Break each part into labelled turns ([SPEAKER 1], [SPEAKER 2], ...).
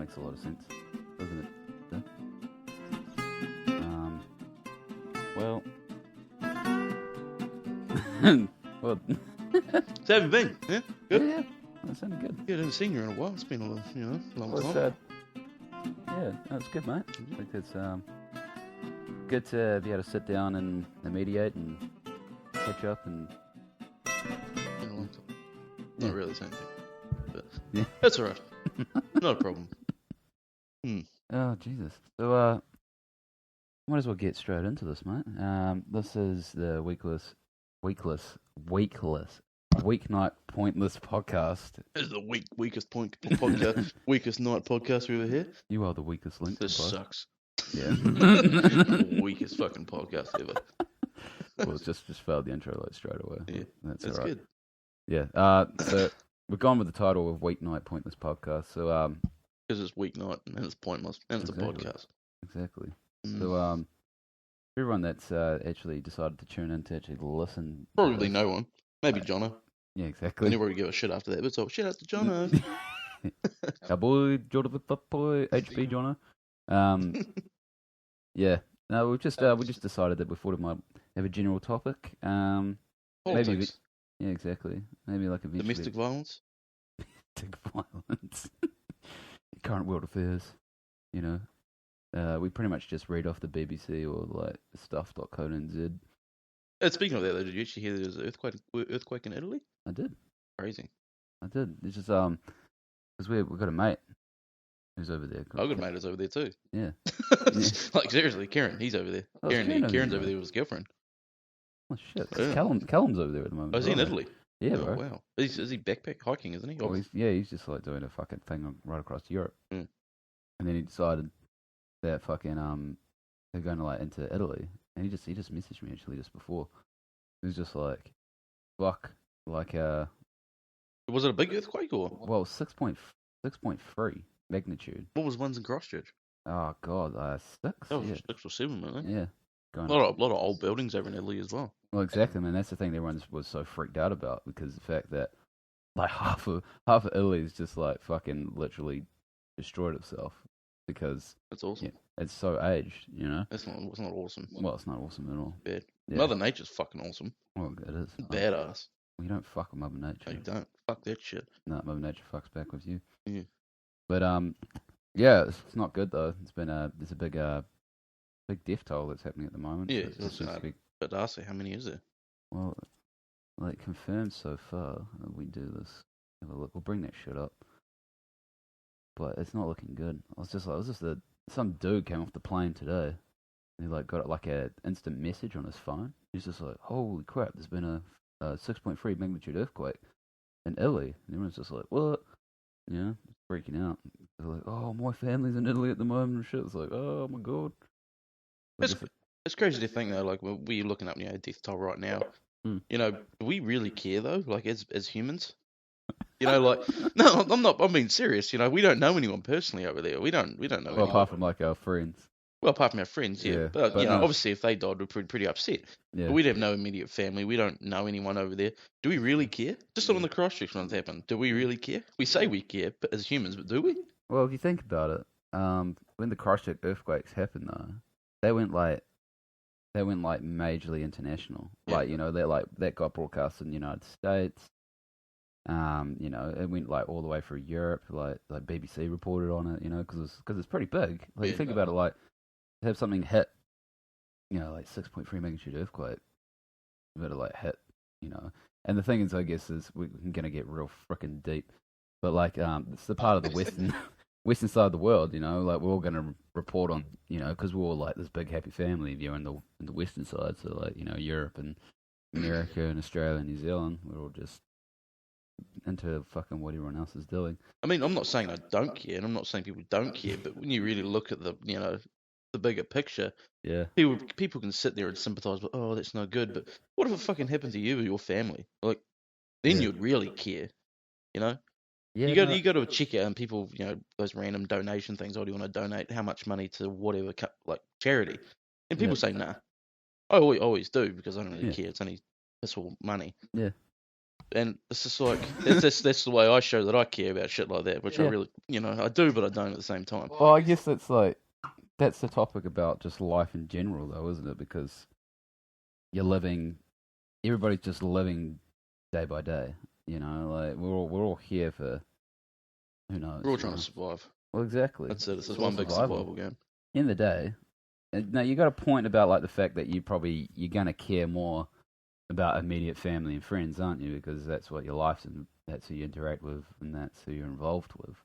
[SPEAKER 1] makes a lot of sense, doesn't it? Well, well,
[SPEAKER 2] So have you been? Yeah, good.
[SPEAKER 1] yeah, that sounded good.
[SPEAKER 2] Yeah, I haven't seen you in a while. It's been a long
[SPEAKER 1] Well,
[SPEAKER 2] time.
[SPEAKER 1] yeah, that's good, mate. I think it's good to be able to sit down and mediate and catch up and
[SPEAKER 2] Been a long time.
[SPEAKER 1] Yeah.
[SPEAKER 2] Not really the same thing, but
[SPEAKER 1] Yeah.
[SPEAKER 2] that's alright. Not a problem.
[SPEAKER 1] Oh, Jesus. So, might as well get straight into this, mate. This is the weekless, weeknight pointless podcast.
[SPEAKER 2] This is the weakest podcast, weakest night podcast we ever had.
[SPEAKER 1] You are the weakest link.
[SPEAKER 2] This
[SPEAKER 1] bro.
[SPEAKER 2] sucks.
[SPEAKER 1] Yeah.
[SPEAKER 2] Weakest fucking podcast ever.
[SPEAKER 1] Well, it's just failed the intro like straight away.
[SPEAKER 2] Yeah,
[SPEAKER 1] That's
[SPEAKER 2] that's
[SPEAKER 1] all right.
[SPEAKER 2] good.
[SPEAKER 1] Yeah. So we've gone with the title of Weeknight Pointless Podcast. So
[SPEAKER 2] Because it's weeknight and it's pointless and it's
[SPEAKER 1] Exactly.
[SPEAKER 2] a podcast.
[SPEAKER 1] exactly.
[SPEAKER 2] Mm.
[SPEAKER 1] So everyone that's actually decided to tune in to actually listen. to
[SPEAKER 2] Probably
[SPEAKER 1] this-
[SPEAKER 2] no one. Maybe Jono.
[SPEAKER 1] Yeah,
[SPEAKER 2] I
[SPEAKER 1] exactly.
[SPEAKER 2] never really give a shit after that. But it's all shit out to Jono.
[SPEAKER 1] Our boy, Jordan the fuck boy, HP Jono. Yeah. No, we just decided that we thought it might have a general topic. Maybe
[SPEAKER 2] Politics.
[SPEAKER 1] yeah, exactly. Maybe like eventually
[SPEAKER 2] Domestic violence.
[SPEAKER 1] domestic violence, current world affairs. You know, we pretty much just read off the BBC or like stuff.co.nz.
[SPEAKER 2] Speaking of that, though, did you actually hear there's an earthquake in Italy?
[SPEAKER 1] I did.
[SPEAKER 2] Crazy.
[SPEAKER 1] It's just because we've got a mate who's over there.
[SPEAKER 2] I've got a mate that's over there too.
[SPEAKER 1] Yeah.
[SPEAKER 2] Like seriously, Karen, he's over there.
[SPEAKER 1] Oh, is Karen over
[SPEAKER 2] Karen's
[SPEAKER 1] there?
[SPEAKER 2] over there with his girlfriend.
[SPEAKER 1] Oh shit.
[SPEAKER 2] Yeah.
[SPEAKER 1] Callum's over there at the moment.
[SPEAKER 2] Oh, is he in
[SPEAKER 1] as well,
[SPEAKER 2] Italy?
[SPEAKER 1] mate. Yeah,
[SPEAKER 2] Oh,
[SPEAKER 1] bro.
[SPEAKER 2] wow. Is he backpack hiking, isn't he?
[SPEAKER 1] Well, he's just like doing a fucking thing right across Europe.
[SPEAKER 2] Mm.
[SPEAKER 1] And then he decided that fucking they're going to like into Italy, and he just messaged me actually just before. He was just like, fuck, like
[SPEAKER 2] Was it a big earthquake or
[SPEAKER 1] well 6.3 magnitude.
[SPEAKER 2] what was ones in Christchurch?
[SPEAKER 1] Oh god, 6.
[SPEAKER 2] Oh,
[SPEAKER 1] Yeah,
[SPEAKER 2] 6 or 7, weren't they?
[SPEAKER 1] yeah. Going
[SPEAKER 2] A lot of old buildings over in Italy as well.
[SPEAKER 1] Well, exactly, man. That's the thing that everyone was so freaked out about because the fact that like half of Italy is just like fucking literally destroyed itself because
[SPEAKER 2] That's awesome.
[SPEAKER 1] it's so aged, you know.
[SPEAKER 2] It's not awesome.
[SPEAKER 1] Well, it's not awesome at all.
[SPEAKER 2] Bad.
[SPEAKER 1] Yeah.
[SPEAKER 2] Mother Nature's fucking awesome.
[SPEAKER 1] Well, it is.
[SPEAKER 2] Badass.
[SPEAKER 1] You don't fuck with Mother Nature.
[SPEAKER 2] No, you don't. Fuck that shit.
[SPEAKER 1] No, Mother Nature fucks back with you.
[SPEAKER 2] Yeah.
[SPEAKER 1] But yeah, it's not good though. It's been there's a big death toll that's happening at the moment.
[SPEAKER 2] Yeah,
[SPEAKER 1] So it's supposed to be-
[SPEAKER 2] But Darcy, how many is there?
[SPEAKER 1] well, like confirmed so far. We do this. Have a look. We'll bring that shit up. But it's not looking good. Some dude came off the plane today. And he like got like a instant message on his phone. He's just like, "Holy crap! There's been a 6.3 magnitude earthquake in Italy." And everyone's just like, "What?" You know, freaking out. They're like, "Oh, my family's in Italy at the moment and shit." It's like, "Oh my god." Like,
[SPEAKER 2] It's crazy to think though, like we're looking up, death toll right now.
[SPEAKER 1] Hmm.
[SPEAKER 2] Do we really care though? Like as humans, like no, I'm being serious. We don't know anyone personally over there. We don't know.
[SPEAKER 1] well,
[SPEAKER 2] anyone.
[SPEAKER 1] apart from like our friends.
[SPEAKER 2] Well, apart from our friends, yeah.
[SPEAKER 1] Yeah,
[SPEAKER 2] But,
[SPEAKER 1] but no.
[SPEAKER 2] obviously, if they died, we're pretty upset.
[SPEAKER 1] Yeah.
[SPEAKER 2] But we'd have no immediate family. We don't know anyone over there. Do we really care? Just on the Christchurch ones happened. Do we really care? We say we care, but as humans, but do we?
[SPEAKER 1] Well, if you think about it, when the Christchurch earthquakes happened, though, they went like majorly international.
[SPEAKER 2] Yeah.
[SPEAKER 1] Like, that got broadcast in the United States. It went like all the way through Europe. Like BBC reported on it. Because it's pretty big. Like you
[SPEAKER 2] Yeah.
[SPEAKER 1] think about it, like to have something hit, like 6.3 magnitude earthquake, but it like hit, And the thing is, I guess, is we're gonna get real freaking deep. But like, it's the part of the western side of the world, like we're all gonna report on, because we're all like this big happy family. If you're in the western side, so like, Europe and America and Australia and New Zealand, we're all just into fucking what everyone else is doing.
[SPEAKER 2] I mean, I'm not saying I don't care, and I'm not saying people don't care, but when you really look at the bigger picture,
[SPEAKER 1] Yeah.
[SPEAKER 2] people can sit there and sympathise with, oh, that's no good, but what if it fucking happened to you or your family? Like, then
[SPEAKER 1] Yeah.
[SPEAKER 2] you'd really care,
[SPEAKER 1] Yeah.
[SPEAKER 2] you go to a checkout and people, those random donation things. Oh, do you want to donate how much money to whatever, like charity? And people say nah. I always do because I don't really
[SPEAKER 1] Yeah.
[SPEAKER 2] care. It's only all money.
[SPEAKER 1] Yeah.
[SPEAKER 2] And it's just like that's the way I show that I care about shit like that, which I
[SPEAKER 1] Yeah.
[SPEAKER 2] really, I do, but I don't at the same time.
[SPEAKER 1] Well, I guess that's like that's the topic about just life in general, though, isn't it? Because you're living, everybody's just living day by day. Like we're all here for who knows.
[SPEAKER 2] We're all trying to survive.
[SPEAKER 1] Well, exactly.
[SPEAKER 2] That's it. It's just
[SPEAKER 1] all
[SPEAKER 2] one big survival game.
[SPEAKER 1] In the day, now you got a point about like the fact that you're gonna care more about immediate family and friends, aren't you? Because that's what your life's and that's who you interact with and that's who you're involved with.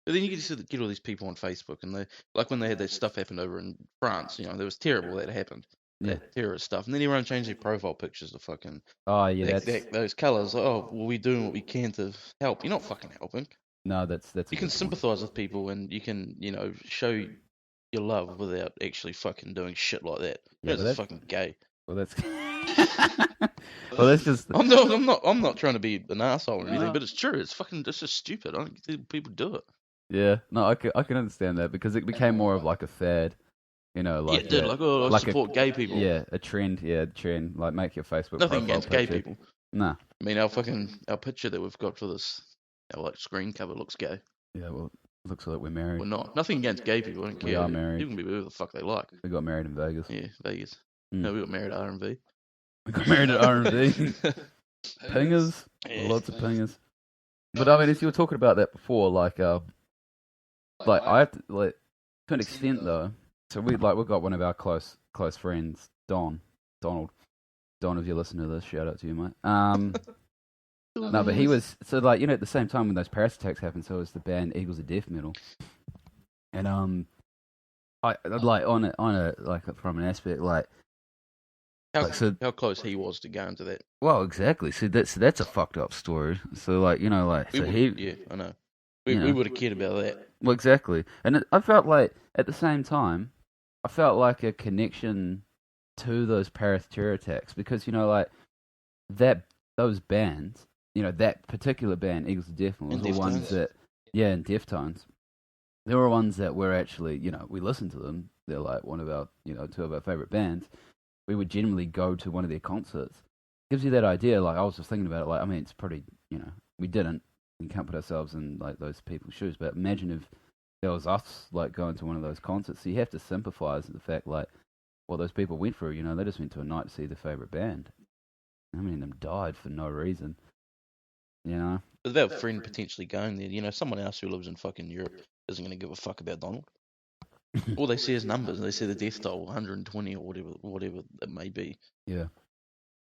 [SPEAKER 2] But then you get all these people on Facebook, and they like when they had that stuff happen over in France. There was terrible that happened.
[SPEAKER 1] Yeah.
[SPEAKER 2] That terrorist stuff, and then everyone changed their profile pictures to fucking
[SPEAKER 1] Oh yeah,
[SPEAKER 2] those colours. Like, oh, well, we're doing what we can to help. You're not fucking helping.
[SPEAKER 1] no, that's
[SPEAKER 2] You can sympathise with people, and you can show your love without actually fucking doing shit like that.
[SPEAKER 1] Yeah,
[SPEAKER 2] That's fucking gay.
[SPEAKER 1] Well, that's well, that's just.
[SPEAKER 2] I'm not trying to be an asshole or anything, but it's true. It's just stupid. I don't think people do it.
[SPEAKER 1] Yeah, no, I can understand that because it became more of like a fad, like
[SPEAKER 2] yeah, it did. I support gay people.
[SPEAKER 1] Yeah, a trend. Yeah, trend. Like make your Facebook
[SPEAKER 2] Nothing
[SPEAKER 1] profile
[SPEAKER 2] against gay
[SPEAKER 1] picture.
[SPEAKER 2] people.
[SPEAKER 1] Nah.
[SPEAKER 2] I mean, our picture that we've got for this, our screen cover looks gay.
[SPEAKER 1] Yeah, well, it looks like we're married.
[SPEAKER 2] We're not. Nothing against gay people. I don't care.
[SPEAKER 1] We are married.
[SPEAKER 2] People can be whoever the fuck they like.
[SPEAKER 1] We got married in Vegas.
[SPEAKER 2] Yeah, Vegas. No, we got married at R&V.
[SPEAKER 1] We got married at R&V. Pingers.
[SPEAKER 2] Yeah.
[SPEAKER 1] Lots of pingers. But I mean, as you were talking about that before, like I have to, like, to an extent though. So we've got one of our close friends, Donald. Don, if you listen to this, shout out to you, mate. No, but he was so like at the same time when those Paris attacks happened, so was the band Eagles of Death Metal, and I like on a like from an aspect like
[SPEAKER 2] how close he was to going to that.
[SPEAKER 1] Well, exactly. So that's a fucked up story. So like
[SPEAKER 2] yeah, I know. We would have cared about that.
[SPEAKER 1] Well, exactly, and I felt like at the same time, I felt like a connection to those Paris terror attacks because like those bands. That particular band, Eagles of Death Metal, was the ones that, and Deftones. They were ones that were actually, we listened to them. They're like one of our, two of our favorite bands. We would generally go to one of their concerts. Gives you that idea. Like I was just thinking about it. Like I mean, it's pretty, we didn't. We can't put ourselves in like those people's shoes. But imagine if there was us like going to one of those concerts. So you have to sympathise with the fact like what those people went through. They just went to a night to see their favorite band. How many of them died for no reason?
[SPEAKER 2] But about a friend potentially going there, someone else who lives in fucking Europe isn't going to give a fuck about Donald. All they see is numbers, and they see the death toll, 120 or whatever it may be.
[SPEAKER 1] Yeah.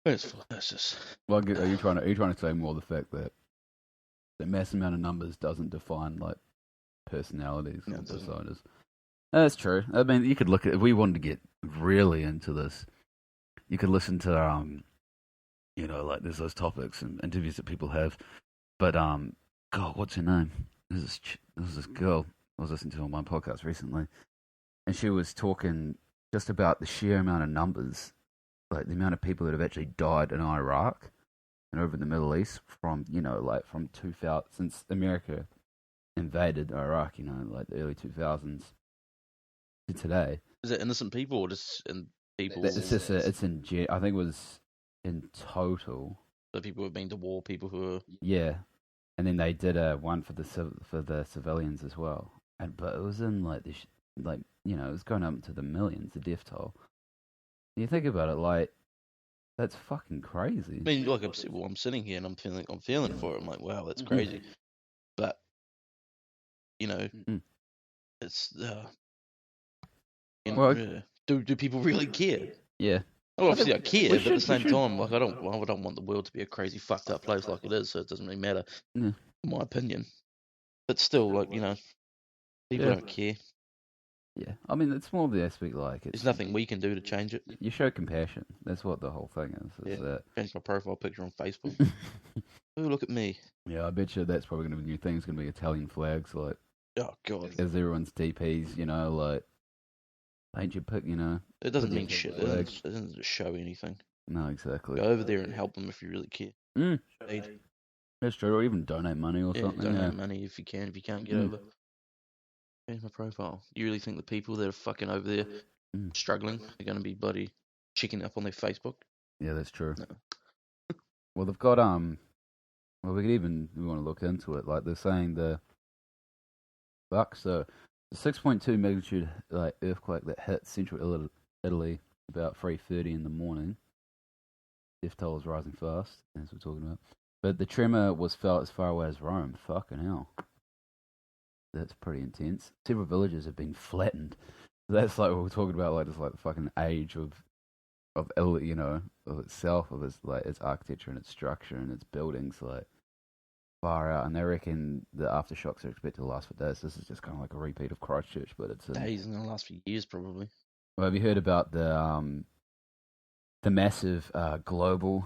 [SPEAKER 2] It's just.
[SPEAKER 1] Well, are you trying to say more the fact that the mass amount of numbers doesn't define like personalities and personas? That's true. I mean, you could look at if we wanted to get really into this, you could listen to like there's those topics and interviews that people have. But God, what's her name? This is this girl I was listening to on my podcast recently, and she was talking just about the sheer amount of numbers, like the amount of people that have actually died in Iraq and over in the Middle East from like from 2000 since America invaded Iraq, like the early 2000s to today.
[SPEAKER 2] Is it innocent people or just people?
[SPEAKER 1] It's just it's in I think it was in total.
[SPEAKER 2] The people who have been to war, people who are
[SPEAKER 1] and then they did one for the civilians as well. But it was in like this, like it was going up to the millions, the death toll. You think about it, like that's fucking crazy.
[SPEAKER 2] I mean, like I'm sitting here and I'm feeling for it. I'm like, wow, that's crazy. But it's do people really care?
[SPEAKER 1] Yeah.
[SPEAKER 2] Well, obviously I care, but at the same time, like I don't want the world to be a crazy fucked up place like it is, so it doesn't really matter, in my opinion. But still, like people don't care.
[SPEAKER 1] Yeah, I mean it's more the aspect like
[SPEAKER 2] there's nothing we can do to change it.
[SPEAKER 1] You show compassion. That's what the whole thing is.
[SPEAKER 2] Change my profile picture on Facebook. Oh, look at me.
[SPEAKER 1] Yeah, I bet you that's probably going to be a new thing. It's going to be Italian flags, like.
[SPEAKER 2] Oh God.
[SPEAKER 1] As everyone's DPs, like. Paint your pic,
[SPEAKER 2] It doesn't mean shit. It doesn't show anything.
[SPEAKER 1] No, exactly.
[SPEAKER 2] Go over there and help them if you really care.
[SPEAKER 1] That's true. Or even donate money or something.
[SPEAKER 2] Donate money if you can. If you can't get over, change my profile. You really think the people that are fucking over there struggling are going to be bloody checking up on their Facebook?
[SPEAKER 1] Yeah, that's true.
[SPEAKER 2] No.
[SPEAKER 1] Well, they've got Well, we want to look into it. Like they're saying so the 6.2 magnitude like earthquake that hit central Italy about 3:30 in the morning. Death toll is rising fast, as we're talking about. But the tremor was felt as far away as Rome. Fucking hell. That's pretty intense. Several villages have been flattened. That's like what we're talking about, like just like the fucking age of Italy, of itself, of its architecture and its structure and its buildings, like far out. And they reckon the aftershocks are expected to last for days. This is just kind of like a repeat of Christchurch, but it's
[SPEAKER 2] days and it'll last for years probably.
[SPEAKER 1] Well, have you heard about the massive global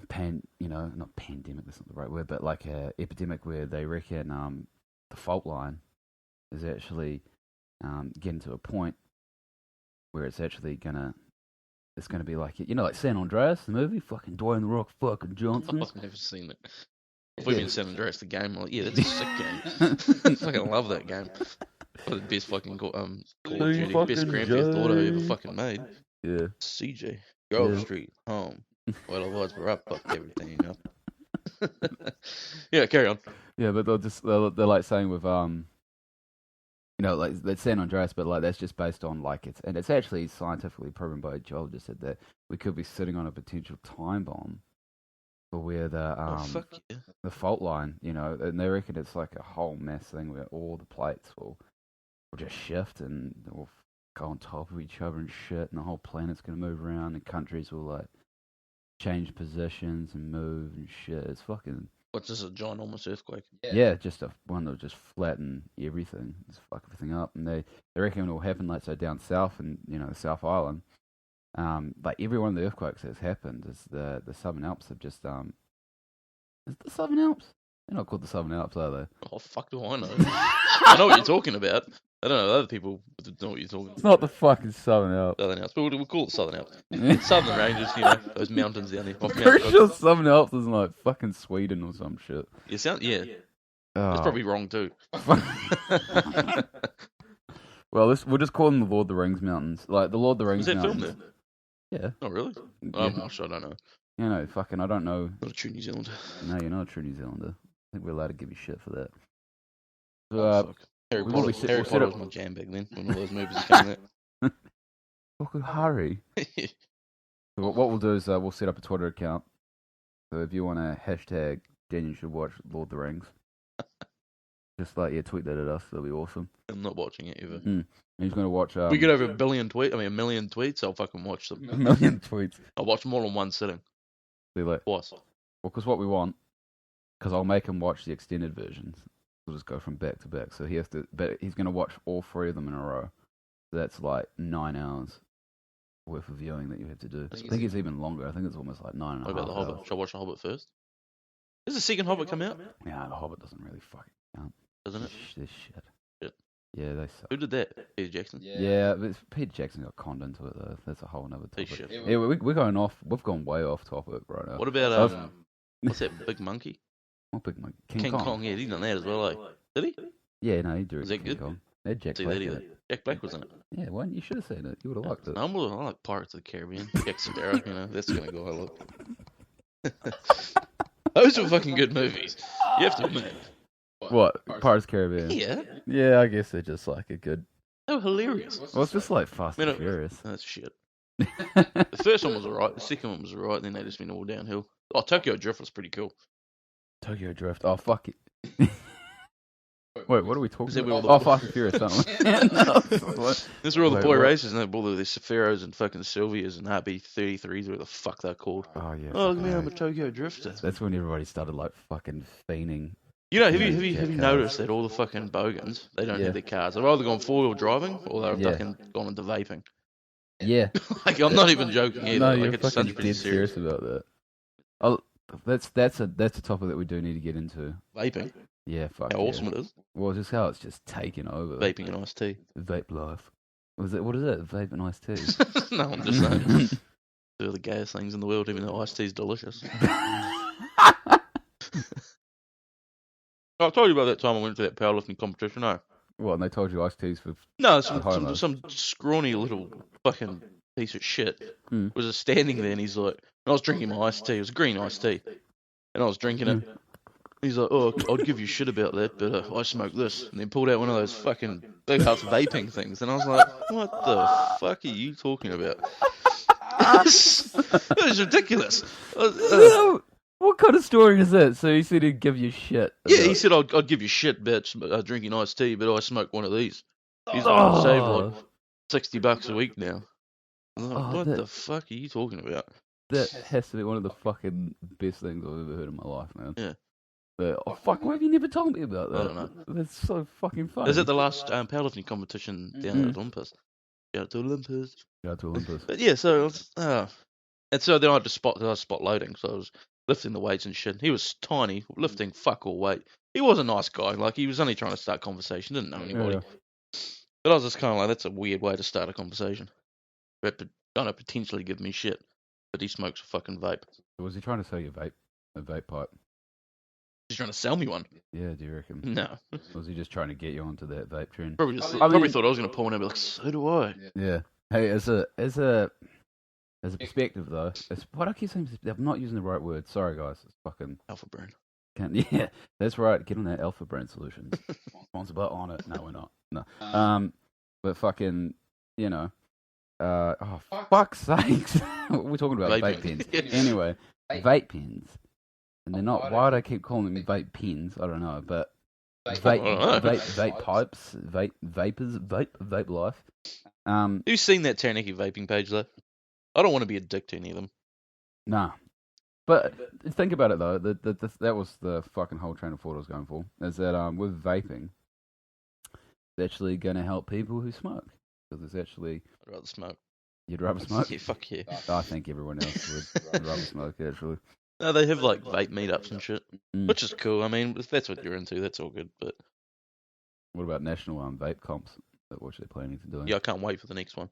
[SPEAKER 1] not pandemic, that's not the right word, but like a epidemic where they reckon the fault line is actually getting to a point where it's actually gonna be like like San Andreas, the movie, fucking Dwayne the Rock, fucking Johnson.
[SPEAKER 2] I've never seen it. If we mean San Andreas, the game, I'm like, yeah, that's a sick game. I fucking love that game. One of the best fucking Call of Duty, best Grand Theft Auto ever fucking made.
[SPEAKER 1] Yeah.
[SPEAKER 2] CJ, Grove Street, home. Well, it was, but I fucked everything up. Yeah, carry on.
[SPEAKER 1] Yeah, but they're like saying with like that's San Andreas, but like that's just based on like it's actually scientifically proven by a geologist that we could be sitting on a potential time bomb for where the fault line, and they reckon it's like a whole mass thing where all the plates will just shift and they'll go on top of each other and shit, and the whole planet's gonna move around, and countries will like change positions and move and shit. It's fucking.
[SPEAKER 2] What's this, a ginormous earthquake?
[SPEAKER 1] Yeah, just one that'll just flatten everything, just fuck everything up. And they reckon it will happen, like, so down south and, the South Island. Like, every one of the earthquakes that's happened is the Southern Alps have just, is the Southern Alps? They're not called the Southern Alps, are they?
[SPEAKER 2] Oh, fuck do I know? I know what you're talking about. I don't know, other people know what you're talking about.
[SPEAKER 1] It's not the fucking Southern Alps.
[SPEAKER 2] Southern Alps, but we'll call it Southern Alps. Southern Ranges, those mountains down there.
[SPEAKER 1] I'm pretty sure Southern Alps is like fucking Sweden or some shit.
[SPEAKER 2] Yeah. That's probably wrong too.
[SPEAKER 1] Well, we'll just call them the Lord of the Rings mountains. Like the Lord of the Rings mountains.
[SPEAKER 2] Is that filmed there?
[SPEAKER 1] Yeah.
[SPEAKER 2] Oh, really?
[SPEAKER 1] Yeah.
[SPEAKER 2] Oh, gosh, I don't know.
[SPEAKER 1] Fucking, I don't know.
[SPEAKER 2] Not a true New Zealander.
[SPEAKER 1] No, you're not a true New Zealander. I think we're allowed to give you shit for that.
[SPEAKER 2] Fuck. Harry Potter was my jam back then when all those movies came out.
[SPEAKER 1] Fucking hurry. So what we'll do is we'll set up a Twitter account. So if you want to hashtag Daniel should watch Lord of the Rings, just tweet that at us. That'll be awesome.
[SPEAKER 2] I'm not watching it ever.
[SPEAKER 1] He's going to watch.
[SPEAKER 2] We get over a million tweets. I'll fucking watch them.
[SPEAKER 1] A million tweets.
[SPEAKER 2] I'll watch them all in one sitting.
[SPEAKER 1] Twice.
[SPEAKER 2] Well,
[SPEAKER 1] because what we want, because I'll make him watch the extended versions. We'll just go from back to back. So he has to, but he's going to watch all 3 of them in a row. So that's like 9 hours worth of viewing that you have to do. I think it's even longer. I think it's almost like 9.5 hours.
[SPEAKER 2] What about The Hobbit? Shall I watch The Hobbit first? Does the second Hobbit come out?
[SPEAKER 1] Yeah, The Hobbit doesn't really fucking count.
[SPEAKER 2] Doesn't it?
[SPEAKER 1] This shit. Yeah, they suck.
[SPEAKER 2] Who did that? Peter Jackson?
[SPEAKER 1] Yeah, but Peter Jackson got conned into it though. That's a whole other topic.
[SPEAKER 2] Shit.
[SPEAKER 1] Yeah, we're going off. We've gone way off topic right now.
[SPEAKER 2] What about what's that big monkey?
[SPEAKER 1] What big monkey?
[SPEAKER 2] King Kong. Yeah, he's done that as well. Did he?
[SPEAKER 1] Yeah, no, he drew.
[SPEAKER 2] Was that
[SPEAKER 1] King
[SPEAKER 2] good?
[SPEAKER 1] Kong. They had Jack Black in it.
[SPEAKER 2] Jack Black was in it.
[SPEAKER 1] Yeah, well, you should have seen it. You would have liked it.
[SPEAKER 2] I like Pirates of the Caribbean. Jack Sparrow. That's gonna go. I look. Those were fucking good movies. You have to admit.
[SPEAKER 1] What? Pirates of the Caribbean?
[SPEAKER 2] Yeah.
[SPEAKER 1] Yeah, I guess they're just like a good.
[SPEAKER 2] They were hilarious.
[SPEAKER 1] Well, it's just like Fast and Furious.
[SPEAKER 2] That's shit. The first one was alright. The second one was alright. Then they just went all downhill. Oh, Tokyo Drift was pretty cool.
[SPEAKER 1] Tokyo Drift. Oh, fuck it. Wait, what are we talking about? Fast and Furious, don't we?
[SPEAKER 2] This is where all the boy races and all the Sephiros and fucking Sylvias and RB33s, whatever the fuck they're called.
[SPEAKER 1] Oh, yeah.
[SPEAKER 2] Oh, man, I'm a Tokyo Drifter.
[SPEAKER 1] That's when everybody started, like, fucking fiending.
[SPEAKER 2] Have you noticed that all the fucking bogans, they don't have their cars. They've either gone four-wheel driving or they've fucking gone into vaping.
[SPEAKER 1] Yeah.
[SPEAKER 2] Like, I'm not even joking either.
[SPEAKER 1] No,
[SPEAKER 2] like,
[SPEAKER 1] you're
[SPEAKER 2] it's
[SPEAKER 1] fucking
[SPEAKER 2] pretty
[SPEAKER 1] serious about that. Oh, that's a topic that we do need to get into.
[SPEAKER 2] Vaping?
[SPEAKER 1] Yeah, fuck.
[SPEAKER 2] How awesome it is.
[SPEAKER 1] Well, just how it's just taken over.
[SPEAKER 2] Vaping and iced tea.
[SPEAKER 1] Vape life. What is it? Vape and iced tea?
[SPEAKER 2] No, I'm just saying. They're the gayest things in the world, even though iced tea's delicious. I told you about that time I went to that powerlifting competition, no?
[SPEAKER 1] What, and they told you iced teas for...
[SPEAKER 2] No, some scrawny little fucking piece of shit was just standing there and he's like... And I was drinking my iced tea. It was green iced tea. And I was drinking it. He's like, oh, I'd give you shit about that, but I smoke this. And then pulled out one of those fucking big ass vaping things. And I was like, what the fuck are you talking about? It was ridiculous.
[SPEAKER 1] What kind of story is that? So he said he'd give you shit.
[SPEAKER 2] Yeah, he said, I'd give you shit about drinking iced tea, but I smoke one of these. He's saved like $60 a week now. I'm like, what the fuck are you talking about?
[SPEAKER 1] That has to be one of the fucking best things I've ever heard in my life, man.
[SPEAKER 2] Yeah.
[SPEAKER 1] But, fuck, why have you never told me about that?
[SPEAKER 2] I don't know.
[SPEAKER 1] That's so fucking funny.
[SPEAKER 2] Is it the last powerlifting competition down at Olympus? Shout out to Olympus.
[SPEAKER 1] Shout out to Olympus.
[SPEAKER 2] But yeah, so and so then I had spot loading, so I was lifting the weights and shit. He was tiny, lifting fuck all weight. He was a nice guy, like he was only trying to start conversation, didn't know anybody. Yeah. But I was just kind of like, that's a weird way to start a conversation. But trying to potentially give me shit, but he smokes a fucking vape.
[SPEAKER 1] Was he trying to sell you a vape pipe?
[SPEAKER 2] He's trying to sell me one.
[SPEAKER 1] Yeah, do you reckon?
[SPEAKER 2] No.
[SPEAKER 1] Or was he just trying to get you onto that vape trend?
[SPEAKER 2] Probably thought I was going to pull one and be like, so do I.
[SPEAKER 1] Yeah. Hey, as a perspective though, what I keep saying, I'm not using the right word. Sorry guys, it's fucking
[SPEAKER 2] Alpha Brain.
[SPEAKER 1] Yeah, that's right. Get on that Alpha Brain Solutions. Sponsored by On It. No, we're not. No. But fucking, you know. Oh, fuck's sakes. We're talking about vape pens. Anyway, vape pens. And they're not, why do I keep calling them vape pens? I don't know, but vape pipes, vape life.
[SPEAKER 2] Who's seen that Taranaki vaping page though? I don't want to be a dick to any of them.
[SPEAKER 1] Nah. But think about it though, that was the fucking whole train of thought I was going for, is that with vaping, it's actually going to help people who smoke. Because it's actually...
[SPEAKER 2] I'd rather smoke.
[SPEAKER 1] You'd rather smoke?
[SPEAKER 2] Yeah, fuck yeah.
[SPEAKER 1] I think everyone else would rather smoke, actually.
[SPEAKER 2] No, they have like vape meetups and shit, which is cool. I mean, if that's what you're into, that's all good. But
[SPEAKER 1] what about national vape comps? What they're planning to do?
[SPEAKER 2] Yeah, I can't wait for the next one.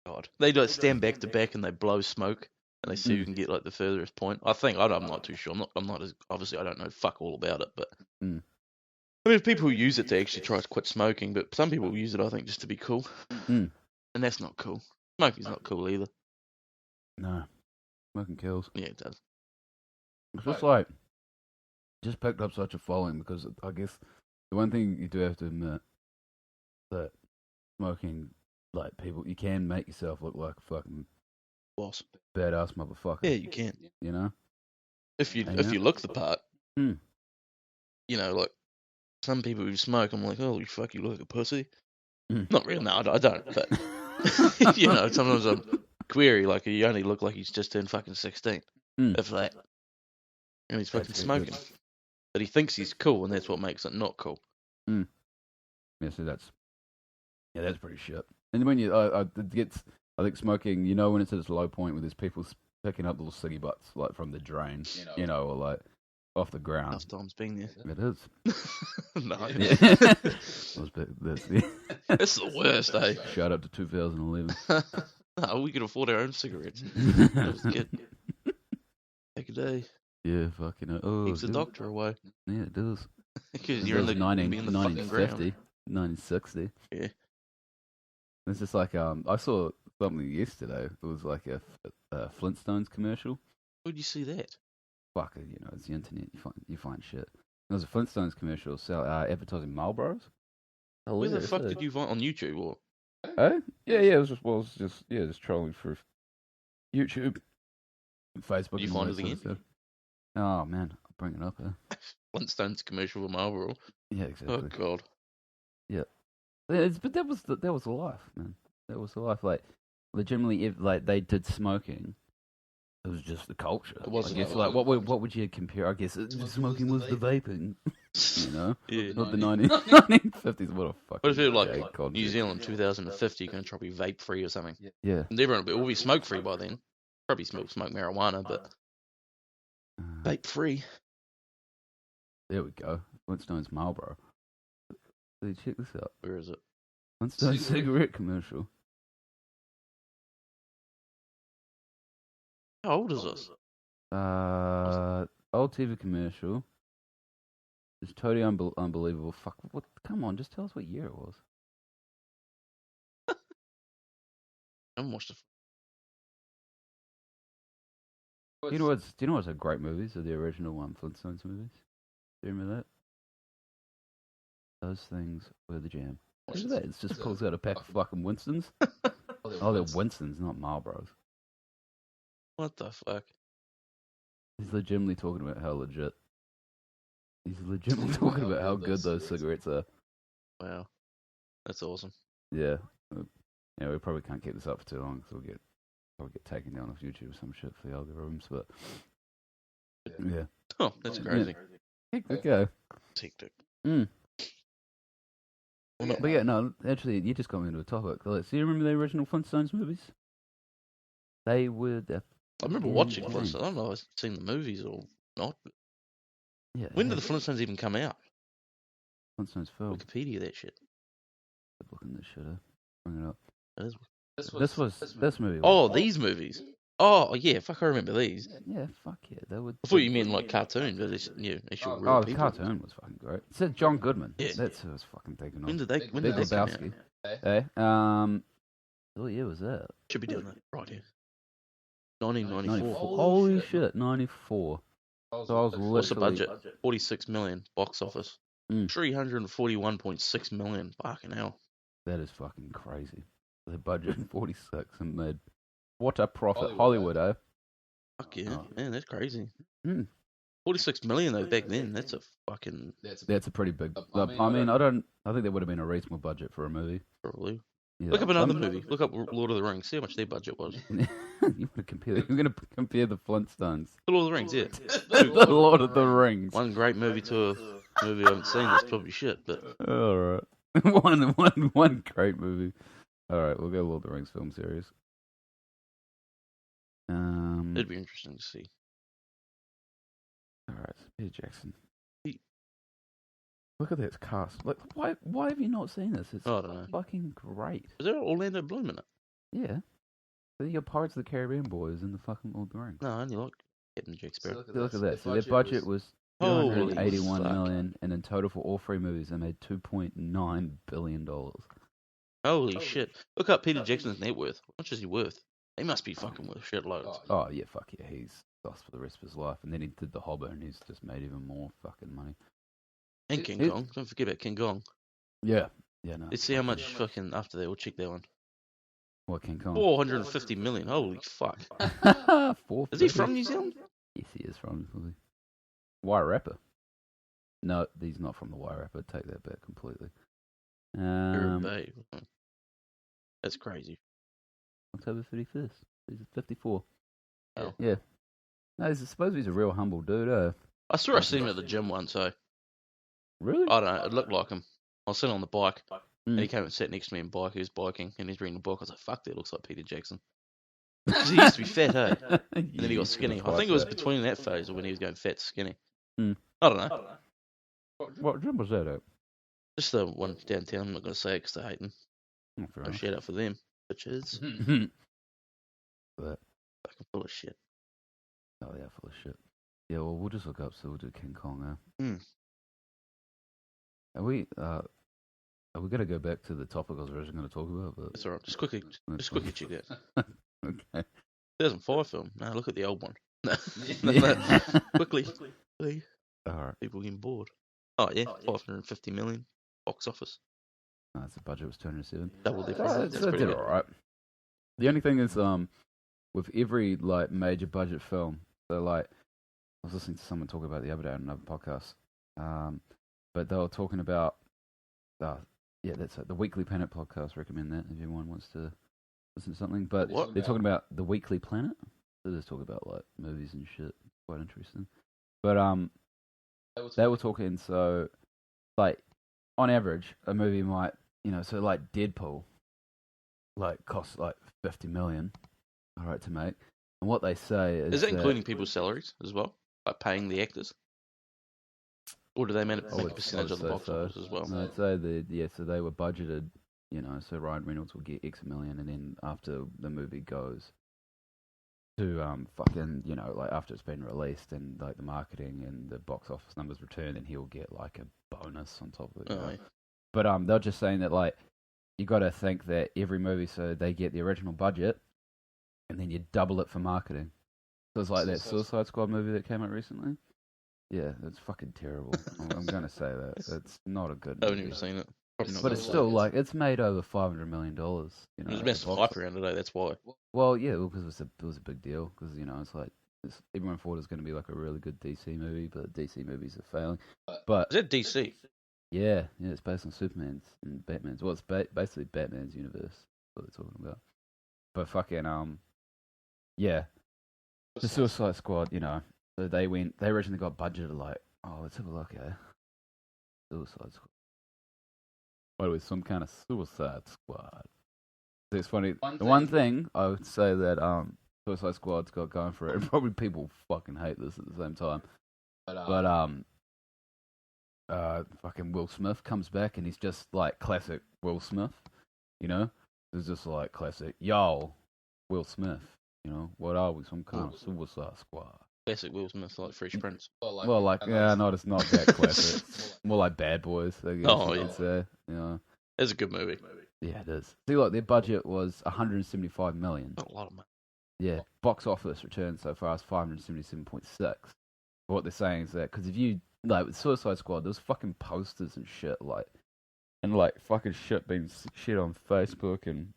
[SPEAKER 2] God, they do stand back to back and they blow smoke and they see who can get like the furthest point. I'm not too sure. I'm not as obviously I don't know fuck all about it, but I mean, there's people who use it to actually try to quit smoking, but some people use it I think just to be cool, and that's not cool. Smoking's not cool either.
[SPEAKER 1] No. Smoking kills.
[SPEAKER 2] Yeah, it does.
[SPEAKER 1] It's just like, just picked up such a following because I guess the one thing you do have to admit that smoking, like people, you can make yourself look like a fucking
[SPEAKER 2] boss,
[SPEAKER 1] badass motherfucker.
[SPEAKER 2] Yeah, you can.
[SPEAKER 1] You know,
[SPEAKER 2] if you look the part. You know, like some people who smoke, I'm like, holy fuck, you look like a pussy. Not really. No, I don't. But you know, sometimes I'm query like you only look like he's just turned fucking 16, if that, and he's fucking smoking. But he thinks he's cool, and that's what makes it not cool.
[SPEAKER 1] Yeah, so that's pretty shit. And when it gets, I think smoking, you know, when it's at its low point, where there's people picking up little ciggy butts like from the drain, you know, or like off the ground.
[SPEAKER 2] Last time's been there.
[SPEAKER 1] It is.
[SPEAKER 2] No. It's the worst, eh?
[SPEAKER 1] Shout out to 2011.
[SPEAKER 2] No, we could afford our own cigarettes. That was good. Back a day.
[SPEAKER 1] Yeah, fucking hell. Oh,
[SPEAKER 2] keeps the doctor away.
[SPEAKER 1] Yeah, it does.
[SPEAKER 2] Because you're in the
[SPEAKER 1] 1950, 1960.
[SPEAKER 2] Yeah.
[SPEAKER 1] It's just like I saw something yesterday. It was like a Flintstones commercial.
[SPEAKER 2] Where'd you see that?
[SPEAKER 1] Fuck it, you know, it's the internet. You find shit. There was a Flintstones commercial advertising Marlboros.
[SPEAKER 2] Where the fuck did you find on YouTube or?
[SPEAKER 1] Yeah, it was just trolling through YouTube, Facebook.
[SPEAKER 2] Did you find it again?
[SPEAKER 1] Oh man, I'll bring it up here.
[SPEAKER 2] Flintstones commercial for Marlboro.
[SPEAKER 1] Yeah, exactly.
[SPEAKER 2] Oh god.
[SPEAKER 1] Yeah, but that was the life, man. That was the life. Like, legitimately, like they did smoking. It was just the culture. It was. I guess, like, what would you compare? I guess smoking was the vaping. You know,
[SPEAKER 2] yeah,
[SPEAKER 1] not the 1950s. What a fuck.
[SPEAKER 2] What if it like New Zealand 2050 going to try to be vape free or something?
[SPEAKER 1] Yeah.
[SPEAKER 2] And everyone will be smoke free by then. Probably smoke marijuana, but vape free.
[SPEAKER 1] There we go. Flintstones Marlboro. Hey, check this out.
[SPEAKER 2] Where is it?
[SPEAKER 1] Flintstones cigarette commercial.
[SPEAKER 2] How old is this?
[SPEAKER 1] Old TV commercial. It's totally unbelievable. Fuck, what? Come on, just tell us what year it was.
[SPEAKER 2] I haven't watched it.
[SPEAKER 1] Do you know what's a great movies? Are the original Flintstones movies? Do you remember that? Those things were the jam. Look at that. It's just pulls out a pack of fucking Winstons. Oh, they're Winstons, not Marlboros.
[SPEAKER 2] What the fuck?
[SPEAKER 1] He's legitimately talking about how legit. He's legitimately talking about how good those cigarettes are.
[SPEAKER 2] Wow. That's awesome.
[SPEAKER 1] Yeah. Yeah, we probably can't keep this up for too long because we'll probably get taken down off YouTube or some shit for the algorithms, but yeah.
[SPEAKER 2] Oh, that's crazy.
[SPEAKER 1] Okay.
[SPEAKER 2] It's hectic.
[SPEAKER 1] But yeah, no, actually, you just got me into a topic. Like, so you remember the original Flintstones movies? They were the...
[SPEAKER 2] I remember watching Flintstones. I don't know if I've seen the movies or not. But
[SPEAKER 1] yeah.
[SPEAKER 2] When did the Flintstones even come out?
[SPEAKER 1] Flintstones film.
[SPEAKER 2] Wikipedia that shit.
[SPEAKER 1] Looking this shit up. Bring it up.
[SPEAKER 2] This
[SPEAKER 1] movie.
[SPEAKER 2] These movies. Oh, yeah, fuck, I remember these.
[SPEAKER 1] Yeah, fuck yeah. They were...
[SPEAKER 2] I thought you meant like cartoons, but it's, actual real
[SPEAKER 1] Oh, the
[SPEAKER 2] people.
[SPEAKER 1] cartoon was fucking great. It said John Goodman.
[SPEAKER 2] Yeah.
[SPEAKER 1] That's who I was fucking thinking of.
[SPEAKER 2] When did they come out?
[SPEAKER 1] Hey, what year was that?
[SPEAKER 2] Should be doing that right here. 1994.
[SPEAKER 1] Holy shit, 94. So I was literally...
[SPEAKER 2] What's the budget? 46 million box office.
[SPEAKER 1] 341.6
[SPEAKER 2] million. Fucking hell.
[SPEAKER 1] That is fucking crazy. They budgeted 46 and made... What a profit. Hollywood, eh?
[SPEAKER 2] Fuck yeah. Man, that's crazy.
[SPEAKER 1] 46
[SPEAKER 2] million though back then. That's a fucking...
[SPEAKER 1] That's a pretty big... I think there would have been a reasonable budget for a movie.
[SPEAKER 2] Probably.
[SPEAKER 1] Yeah.
[SPEAKER 2] Look up another movie. Look up Lord of the Rings. See how much their budget was.
[SPEAKER 1] You're going to compare the Flintstones.
[SPEAKER 2] The Lord of the Rings, yeah.
[SPEAKER 1] The Lord of the Rings.
[SPEAKER 2] One great movie to a movie I haven't seen that's probably shit, but...
[SPEAKER 1] Alright. one great movie. Alright, we'll go Lord of the Rings film series.
[SPEAKER 2] It'd be interesting to see.
[SPEAKER 1] Alright, Peter Jackson. Look at this cast. Like, why have you not seen this? It's
[SPEAKER 2] I don't know.
[SPEAKER 1] Fucking great.
[SPEAKER 2] Is there Orlando Bloom in it?
[SPEAKER 1] Yeah. So you got Pirates of the Caribbean boys in the fucking Lord of the Rings.
[SPEAKER 2] No, I only like Captain Jack Sparrow.
[SPEAKER 1] Look at that. So their budget was $281 million, and in total for all three movies, they made $2.9 billion.
[SPEAKER 2] Holy shit. Look up Peter Jackson's net worth. How much is he worth? He must be fucking worth shitloads.
[SPEAKER 1] Oh, yeah, fuck yeah. He's lost for the rest of his life. And then he did The Hobbit, and he's just made even more fucking money.
[SPEAKER 2] And King Kong. Don't forget about King Kong.
[SPEAKER 1] Yeah. Yeah, no.
[SPEAKER 2] Let's see how much fucking after that. We'll check that one.
[SPEAKER 1] What, King Kong?
[SPEAKER 2] 450 million. Holy fuck. Is he from New Zealand?
[SPEAKER 1] Yes, he is from New Zealand. Wire Rapper. No, he's not from the Wire Rapper. Take that back completely.
[SPEAKER 2] You're a babe. That's crazy.
[SPEAKER 1] October 31st. He's 54.
[SPEAKER 2] Oh.
[SPEAKER 1] Yeah. No, I suppose he's a real humble dude, eh?
[SPEAKER 2] I swear I seen him at the gym once, so...
[SPEAKER 1] Really?
[SPEAKER 2] I don't know, it looked like him. I was sitting on the bike, and he came and sat next to me and he was biking, and he's reading a book. I was like, fuck, that looks like Peter Jackson. Because he used to be fat, eh? And then he got skinny. I think it was between that phase of when he was going fat to skinny. I don't know.
[SPEAKER 1] What gym was that at?
[SPEAKER 2] Just the one downtown. I'm not going to say it because they're hating.
[SPEAKER 1] Oh,
[SPEAKER 2] shout out for them, bitches.
[SPEAKER 1] But
[SPEAKER 2] fucking full of shit.
[SPEAKER 1] Oh yeah, full of shit. Yeah, well, we'll just look up, so we'll do King Kong, eh? Are we going to go back to the topic I was originally going to talk about? But...
[SPEAKER 2] That's alright. Just quickly check that.
[SPEAKER 1] Okay.
[SPEAKER 2] 2005 film. No, look at the old one. No. Quickly.
[SPEAKER 1] Alright.
[SPEAKER 2] People getting bored. Oh yeah, 550 million box office.
[SPEAKER 1] No, the budget was 207.
[SPEAKER 2] Double difference.
[SPEAKER 1] That's pretty good. Alright. The only thing is, with every like major budget film, so like I was listening to someone talk about the other day on another podcast, but they were talking about, that's it, the Weekly Planet podcast. Recommend that if anyone wants to listen to something. But they're talking about the Weekly Planet. So they just talk about like movies and shit. Quite interesting. But they were talking, so like on average, a movie might, so like Deadpool, like costs like 50 million, alright, to make. And what they say is
[SPEAKER 2] that including people's salaries as well, like paying the actors, or do they make a percentage of the box office as well?
[SPEAKER 1] No, so they were budgeted, so Ryan Reynolds will get X million, and then after the movie goes to like after it's been released and like the marketing and the box office numbers return, then he'll get like a bonus on top of it.
[SPEAKER 2] Yeah.
[SPEAKER 1] But they're just saying that like you got to think that every movie, so they get the original budget, and then you double it for marketing. So it's like that Suicide Squad movie that came out recently. Yeah, it's fucking terrible. I'm gonna say that it's not a good
[SPEAKER 2] I
[SPEAKER 1] movie.
[SPEAKER 2] haven't even seen it. Probably not
[SPEAKER 1] But it's still like it's made over $500 million. You know,
[SPEAKER 2] there's massive hype around today. That's why.
[SPEAKER 1] Well, yeah, because it was a big deal. Because it's like everyone thought it was going to be like a really good DC movie, but DC movies are failing. But
[SPEAKER 2] is that DC?
[SPEAKER 1] Yeah, it's based on Superman's and Batman's. Well, it's basically Batman's universe. What they're talking about. But fucking yeah, the Suicide Squad. So they originally got budgeted like, oh, let's have a look, Suicide Squad. What was some kind of Suicide Squad? It's funny. The one thing I would say that Suicide Squad's got going for it, and probably people fucking hate this at the same time. But fucking Will Smith comes back and he's just like classic Will Smith. It's just like classic, yo, Will Smith. What are we? Some kind of Suicide Squad.
[SPEAKER 2] Classic Will Smith, like Fresh Prince.
[SPEAKER 1] Well, like it's not that classic. More like Bad Boys, I guess.
[SPEAKER 2] Oh, yeah.
[SPEAKER 1] Say,
[SPEAKER 2] It's a good movie.
[SPEAKER 1] Yeah, it is. See, like their budget was $175 million.
[SPEAKER 2] Not a lot of money.
[SPEAKER 1] Yeah, box office return so far is 577.6. What they're saying is that because if you like with Suicide Squad, there was fucking posters and shit and fucking shit being shit on Facebook, and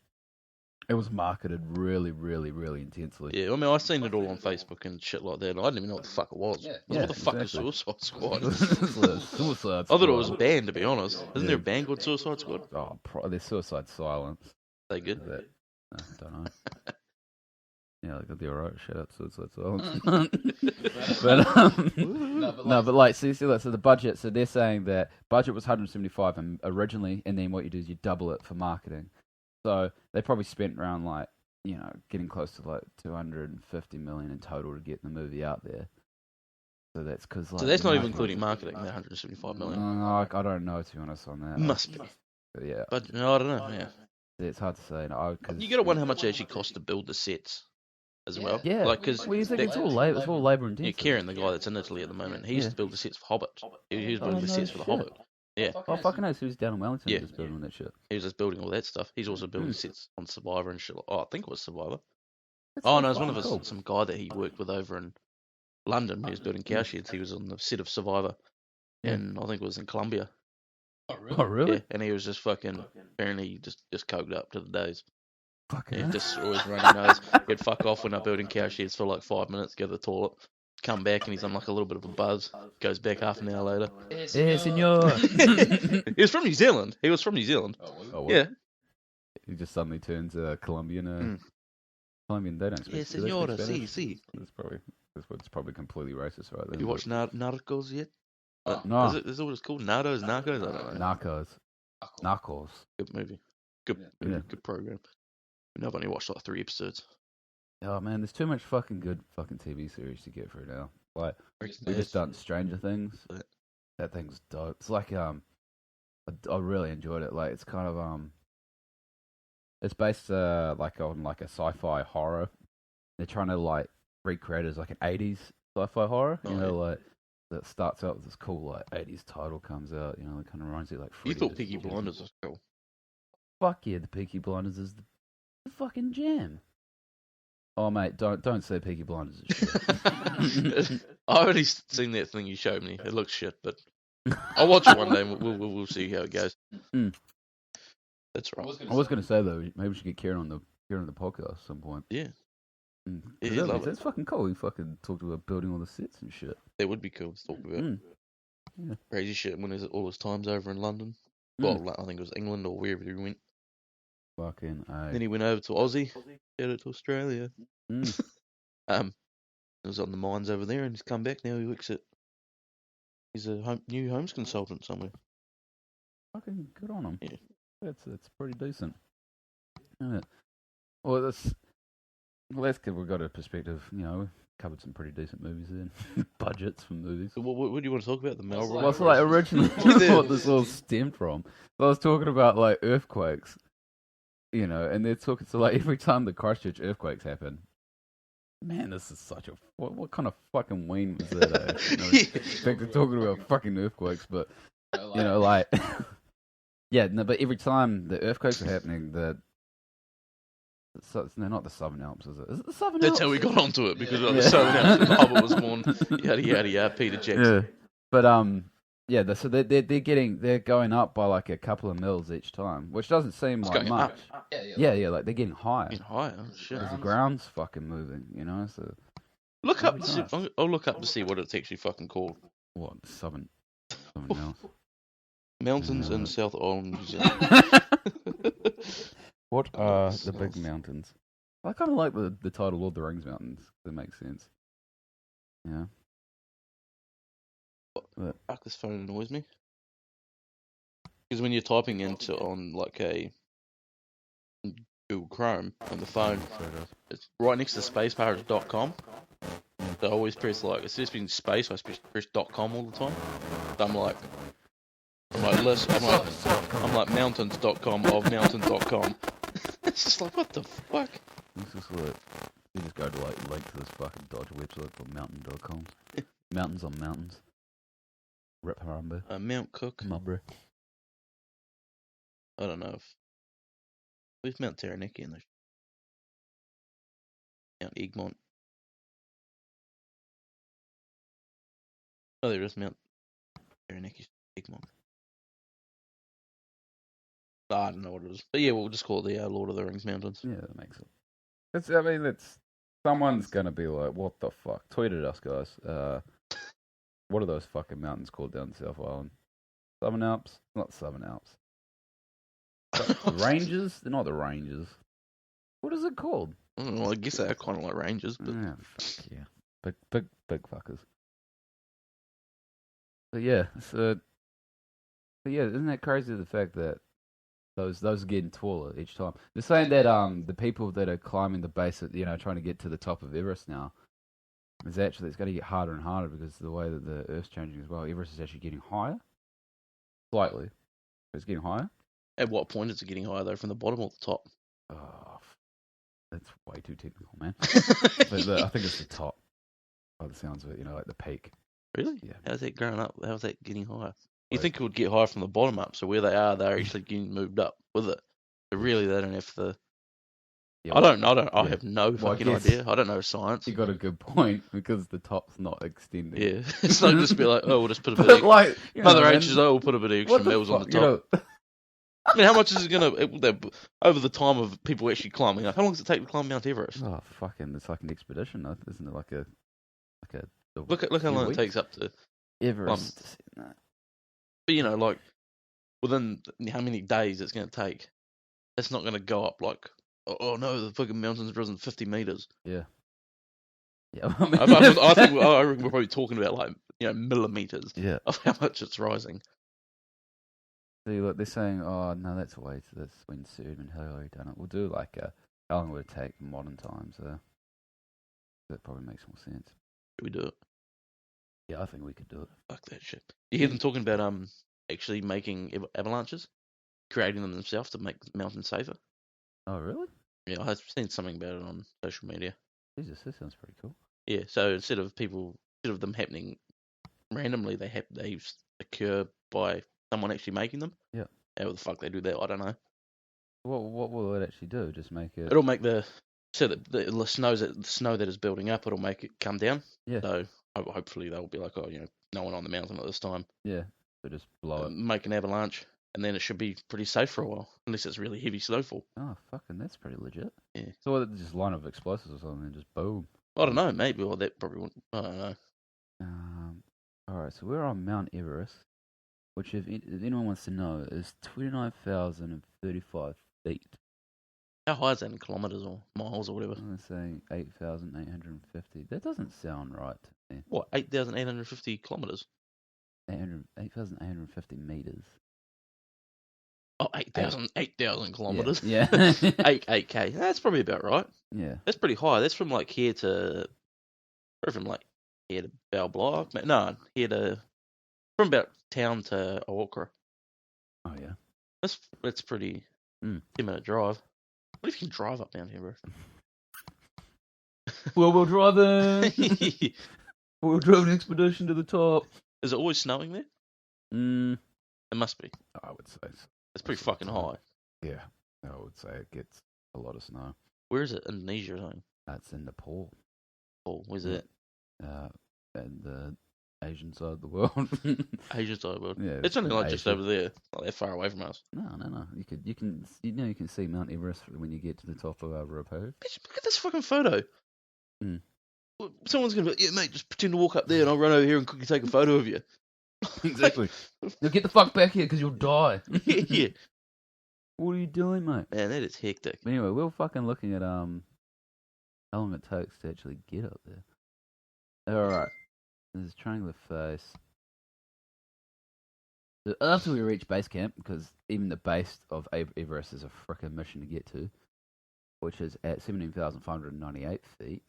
[SPEAKER 1] it was marketed really, really, really intensely.
[SPEAKER 2] Yeah, I mean, I've seen it all on Facebook and shit like that, and I didn't even know what the fuck it was. What the fuck is Suicide Squad?
[SPEAKER 1] Suicide Squad.
[SPEAKER 2] I thought it was a band, to be honest. Isn't there a band called Suicide Squad?
[SPEAKER 1] Oh, they're Suicide Silence.
[SPEAKER 2] They good?
[SPEAKER 1] I don't know. Yeah, they're alright. Shout out Suicide Silence. but like, so the budget. So they're saying that budget was 175 originally, and then what you do is you double it for marketing. So they probably spent around getting close to like 250 million in total to get the movie out there. So that's because
[SPEAKER 2] so that's not even including marketing. That 175 million.
[SPEAKER 1] I don't know, to be honest on that.
[SPEAKER 2] Must be.
[SPEAKER 1] But yeah.
[SPEAKER 2] But no, I don't know. Yeah.
[SPEAKER 1] It's hard to say. No,
[SPEAKER 2] you got to wonder how much it actually costs to build the sets. As well,
[SPEAKER 1] yeah.
[SPEAKER 2] Cause
[SPEAKER 1] you think it's all labor? It's all labor intensive.
[SPEAKER 2] Yeah, Kieran, the guy that's in Italy at the moment, he used to build the sets for Hobbit. He was building the sets for the Hobbit. Yeah.
[SPEAKER 1] Oh, fucking knows who's down in Wellington just building that shit.
[SPEAKER 2] He was just building all that stuff. He's also building sets on Survivor and shit. Oh, I think it was Survivor.
[SPEAKER 1] That's
[SPEAKER 2] no, it was one of some guy that he worked with over in London. He was building cow sheds. He was on the set of Survivor, and I think it was in Colombia.
[SPEAKER 1] Oh, really?
[SPEAKER 2] Yeah, and he was just fucking apparently just coked up to the days.
[SPEAKER 1] Fucking
[SPEAKER 2] just always running nose. He'd fuck off when I'm building cow sheds for like 5 minutes, go to the toilet, come back, and he's on like a little bit of a buzz. Goes back half an hour later.
[SPEAKER 1] Senor.
[SPEAKER 2] He was from New Zealand.
[SPEAKER 1] Oh,
[SPEAKER 2] yeah.
[SPEAKER 1] He just suddenly turns Colombian. Colombian, they don't speak.
[SPEAKER 2] Senora, si.
[SPEAKER 1] It's probably completely racist, right?
[SPEAKER 2] Have you watched Narcos yet?
[SPEAKER 1] No.
[SPEAKER 2] Is it what it's called? Narcos? I don't know.
[SPEAKER 1] Narcos.
[SPEAKER 2] Good movie. Good program. I've only watched like 3 episodes.
[SPEAKER 1] Oh man, there's too much fucking good fucking TV series to get through now. Like we just done Stranger Things. That thing's dope. It's like I really enjoyed it. Like it's kind of it's based like on like a sci-fi horror. They're trying to like recreate it as like an 80s sci-fi horror. Like that starts out with this cool like 80s title comes out. It kind of reminds you like.
[SPEAKER 2] You thought Peaky Blinders was cool?
[SPEAKER 1] Fuck yeah, the Peaky Blinders is the fucking jam. Oh mate, don't say Peaky Blinders is shit.
[SPEAKER 2] I already seen that thing you showed me. It looks shit, but I'll watch it one day. And we'll see how it goes. That's right.
[SPEAKER 1] I was gonna say though, maybe we should get Kieran on the podcast at some point.
[SPEAKER 2] Yeah.
[SPEAKER 1] That's fucking cool. We fucking talked about building all the sets and shit.
[SPEAKER 2] That would be cool to talk about.
[SPEAKER 1] Yeah.
[SPEAKER 2] Crazy shit when all his times over in London. Well, I think it was England or wherever he went.
[SPEAKER 1] Fucking
[SPEAKER 2] Then he went over to Aussie, out to Australia. He was on the mines over there, and he's come back now. He works at. He's a new homes consultant somewhere.
[SPEAKER 1] Fucking good on him.
[SPEAKER 2] Yeah,
[SPEAKER 1] that's pretty decent. Yeah. Well, that's good. We've got a perspective. Covered some pretty decent movies in budgets for movies.
[SPEAKER 2] So what do you want to talk about? The Melbourne?
[SPEAKER 1] Well, so like originally, what this all stemmed from. So I was talking about like earthquakes. And they're talking, so like every time the Christchurch earthquakes happen, man, this is such a, what kind of fucking ween was that? In fact, they're talking about fucking earthquakes, but, yeah, no, but every time the earthquakes are happening, they're not the Southern Alps, is it? Is it the Southern
[SPEAKER 2] That's
[SPEAKER 1] Alps?
[SPEAKER 2] how we got onto it, because the Southern Alps, the Hobbit was born, yada yada yada, Peter Jackson.
[SPEAKER 1] Yeah. But yeah, so they're going up by like a couple of mils each time, which doesn't seem
[SPEAKER 2] It's
[SPEAKER 1] like
[SPEAKER 2] going
[SPEAKER 1] much.
[SPEAKER 2] up.
[SPEAKER 1] Yeah, like they're getting higher.
[SPEAKER 2] Getting higher, shit.
[SPEAKER 1] Because the ground's fucking moving, you know. So
[SPEAKER 2] look up to see. I'll look up to see what it's actually fucking called.
[SPEAKER 1] what Southern Alps?
[SPEAKER 2] Mountains in South Island, New Zealand.
[SPEAKER 1] What are the big mountains? I kind of like the title Lord of the Rings Mountains. That makes sense. Yeah. But,
[SPEAKER 2] Fuck, this phone annoys me. Because when you're typing into on like a Google Chrome on the phone, it's right next to spacebar.com. So I always press like, it's just been space, I press .com all the time. So I'm like mountains.com of mountains.com. It's just like, what the fuck?
[SPEAKER 1] It's just like, you just go to like link to this fucking dodgy website called mountain.com. Mountains on mountains. Rip Harambe.
[SPEAKER 2] Mount Cook.
[SPEAKER 1] Mumbre.
[SPEAKER 2] I don't know if we've Mount Taranaki in there. Mount Egmont. Oh, there is Mount Taranaki, Egmont. I don't know what it is, but yeah, we'll just call it the Lord of the Rings Mountains.
[SPEAKER 1] Yeah, that makes sense. It's someone's gonna be like, what the fuck? Tweet at us, guys. What are those fucking mountains called down the South Island? Southern Alps? Not Southern Alps. The Ranges? They're not the Ranges. What is it called?
[SPEAKER 2] I don't know, I guess they're kind of like ranges, but
[SPEAKER 1] Fuck yeah, big fuckers. But yeah, isn't that crazy? The fact that those are getting taller each time. They're saying that the people that are climbing the base, trying to get to the top of Everest now, it's going to get harder and harder because of the way that the Earth's changing as well. Everest is actually getting higher, slightly. It's getting higher.
[SPEAKER 2] At what point is it getting higher though, from the bottom or the top?
[SPEAKER 1] Oh, that's way too technical, man. But I think it's the top. By the sounds of it, like the peak.
[SPEAKER 2] Really?
[SPEAKER 1] Yeah.
[SPEAKER 2] How's that growing up? How's that getting higher? You think it would get higher from the bottom up, so where they are, they're actually getting moved up with it. But really, they don't have the. Yeah, I have no fucking idea. I don't know science.
[SPEAKER 1] You got a good point because the top's not extending.
[SPEAKER 2] Yeah, it's not just be like, oh, we'll just put a bit. Like, Mother H is, we'll put a bit of extra mils on the top. I mean, how much is it gonna over the time of people actually climbing up? How long does it take to climb Mount Everest?
[SPEAKER 1] Oh, fucking! It's like an expedition, isn't it? Like a.
[SPEAKER 2] Look how long it takes up to
[SPEAKER 1] Everest.
[SPEAKER 2] But like within how many days it's going to take, it's not going to go up like, oh no, the fucking mountain's risen 50 meters.
[SPEAKER 1] Yeah.
[SPEAKER 2] I think we're probably talking about like millimeters.
[SPEAKER 1] Yeah.
[SPEAKER 2] Of how much it's rising.
[SPEAKER 1] See, look, they're saying, oh no, that's when Sue and Hillary done it. We'll do like how long would it take in modern times? That probably makes more sense.
[SPEAKER 2] Should we do it?
[SPEAKER 1] Yeah, I think we could do it.
[SPEAKER 2] Fuck that shit. You hear them talking about actually making avalanches, creating them themselves to make mountains safer.
[SPEAKER 1] Oh really?
[SPEAKER 2] Yeah, I've seen something about it on social media.
[SPEAKER 1] Jesus, that sounds pretty cool.
[SPEAKER 2] Yeah, so instead of them happening randomly, they occur by someone actually making them.
[SPEAKER 1] Yeah.
[SPEAKER 2] How the fuck they do that, I don't know.
[SPEAKER 1] What will it actually do? Just make it.
[SPEAKER 2] It'll make the snow that is building up. It'll make it come down.
[SPEAKER 1] Yeah.
[SPEAKER 2] So hopefully they'll be like, oh, no one on the mountain at this time.
[SPEAKER 1] Yeah. So just blow it.
[SPEAKER 2] Make an avalanche, and then it should be pretty safe for a while, unless it's really heavy snowfall.
[SPEAKER 1] Oh, fucking, that's pretty legit.
[SPEAKER 2] Yeah.
[SPEAKER 1] So just line of explosives or something, and just boom.
[SPEAKER 2] I don't know. Maybe, or that probably wouldn't. I don't know.
[SPEAKER 1] All right. So we're on Mount Everest, which, if anyone wants to know, is 29,035 feet.
[SPEAKER 2] How high is that in kilometers or miles or whatever?
[SPEAKER 1] I'm saying 8,850. That doesn't sound right to me.
[SPEAKER 2] What, 8,850 kilometers?
[SPEAKER 1] 8,850 meters.
[SPEAKER 2] Oh, 8,000 kilometers.
[SPEAKER 1] Yeah.
[SPEAKER 2] 8K. That's probably about right.
[SPEAKER 1] Yeah.
[SPEAKER 2] That's pretty high. That's from like here to Balblock. No, from about town to Awakra.
[SPEAKER 1] Oh yeah.
[SPEAKER 2] That's pretty 10-minute drive. What if you can drive up Mount Everest?
[SPEAKER 1] Well, we'll drive We'll drive an expedition to the top.
[SPEAKER 2] Is it always snowing there? It must be.
[SPEAKER 1] I would say so.
[SPEAKER 2] It's pretty fucking high.
[SPEAKER 1] Yeah, I would say it gets a lot of snow.
[SPEAKER 2] Where is it? Indonesia or something?
[SPEAKER 1] That's in Nepal.
[SPEAKER 2] Oh, where's it?
[SPEAKER 1] And the Asian side of the world.
[SPEAKER 2] Asian side of the world.
[SPEAKER 1] Yeah,
[SPEAKER 2] It's only like
[SPEAKER 1] Asia.
[SPEAKER 2] just over there, not that far away from us.
[SPEAKER 1] No. You can see Mount Everest when you get to the top of Arapaho.
[SPEAKER 2] Look at this fucking photo.
[SPEAKER 1] Mm.
[SPEAKER 2] Someone's gonna be like, yeah, mate, just pretend to walk up there and I'll run over here and quickly take a photo of you.
[SPEAKER 1] Exactly. Now get the fuck back here because you'll die.
[SPEAKER 2] Yeah.
[SPEAKER 1] What are you doing, mate?
[SPEAKER 2] Man, that is hectic.
[SPEAKER 1] But anyway, we were fucking looking at how long it takes to actually get up there. Alright. There's triangular face. So after we reach base camp, because even the base of Everest is a frickin' mission to get to, which is at 17,598 feet,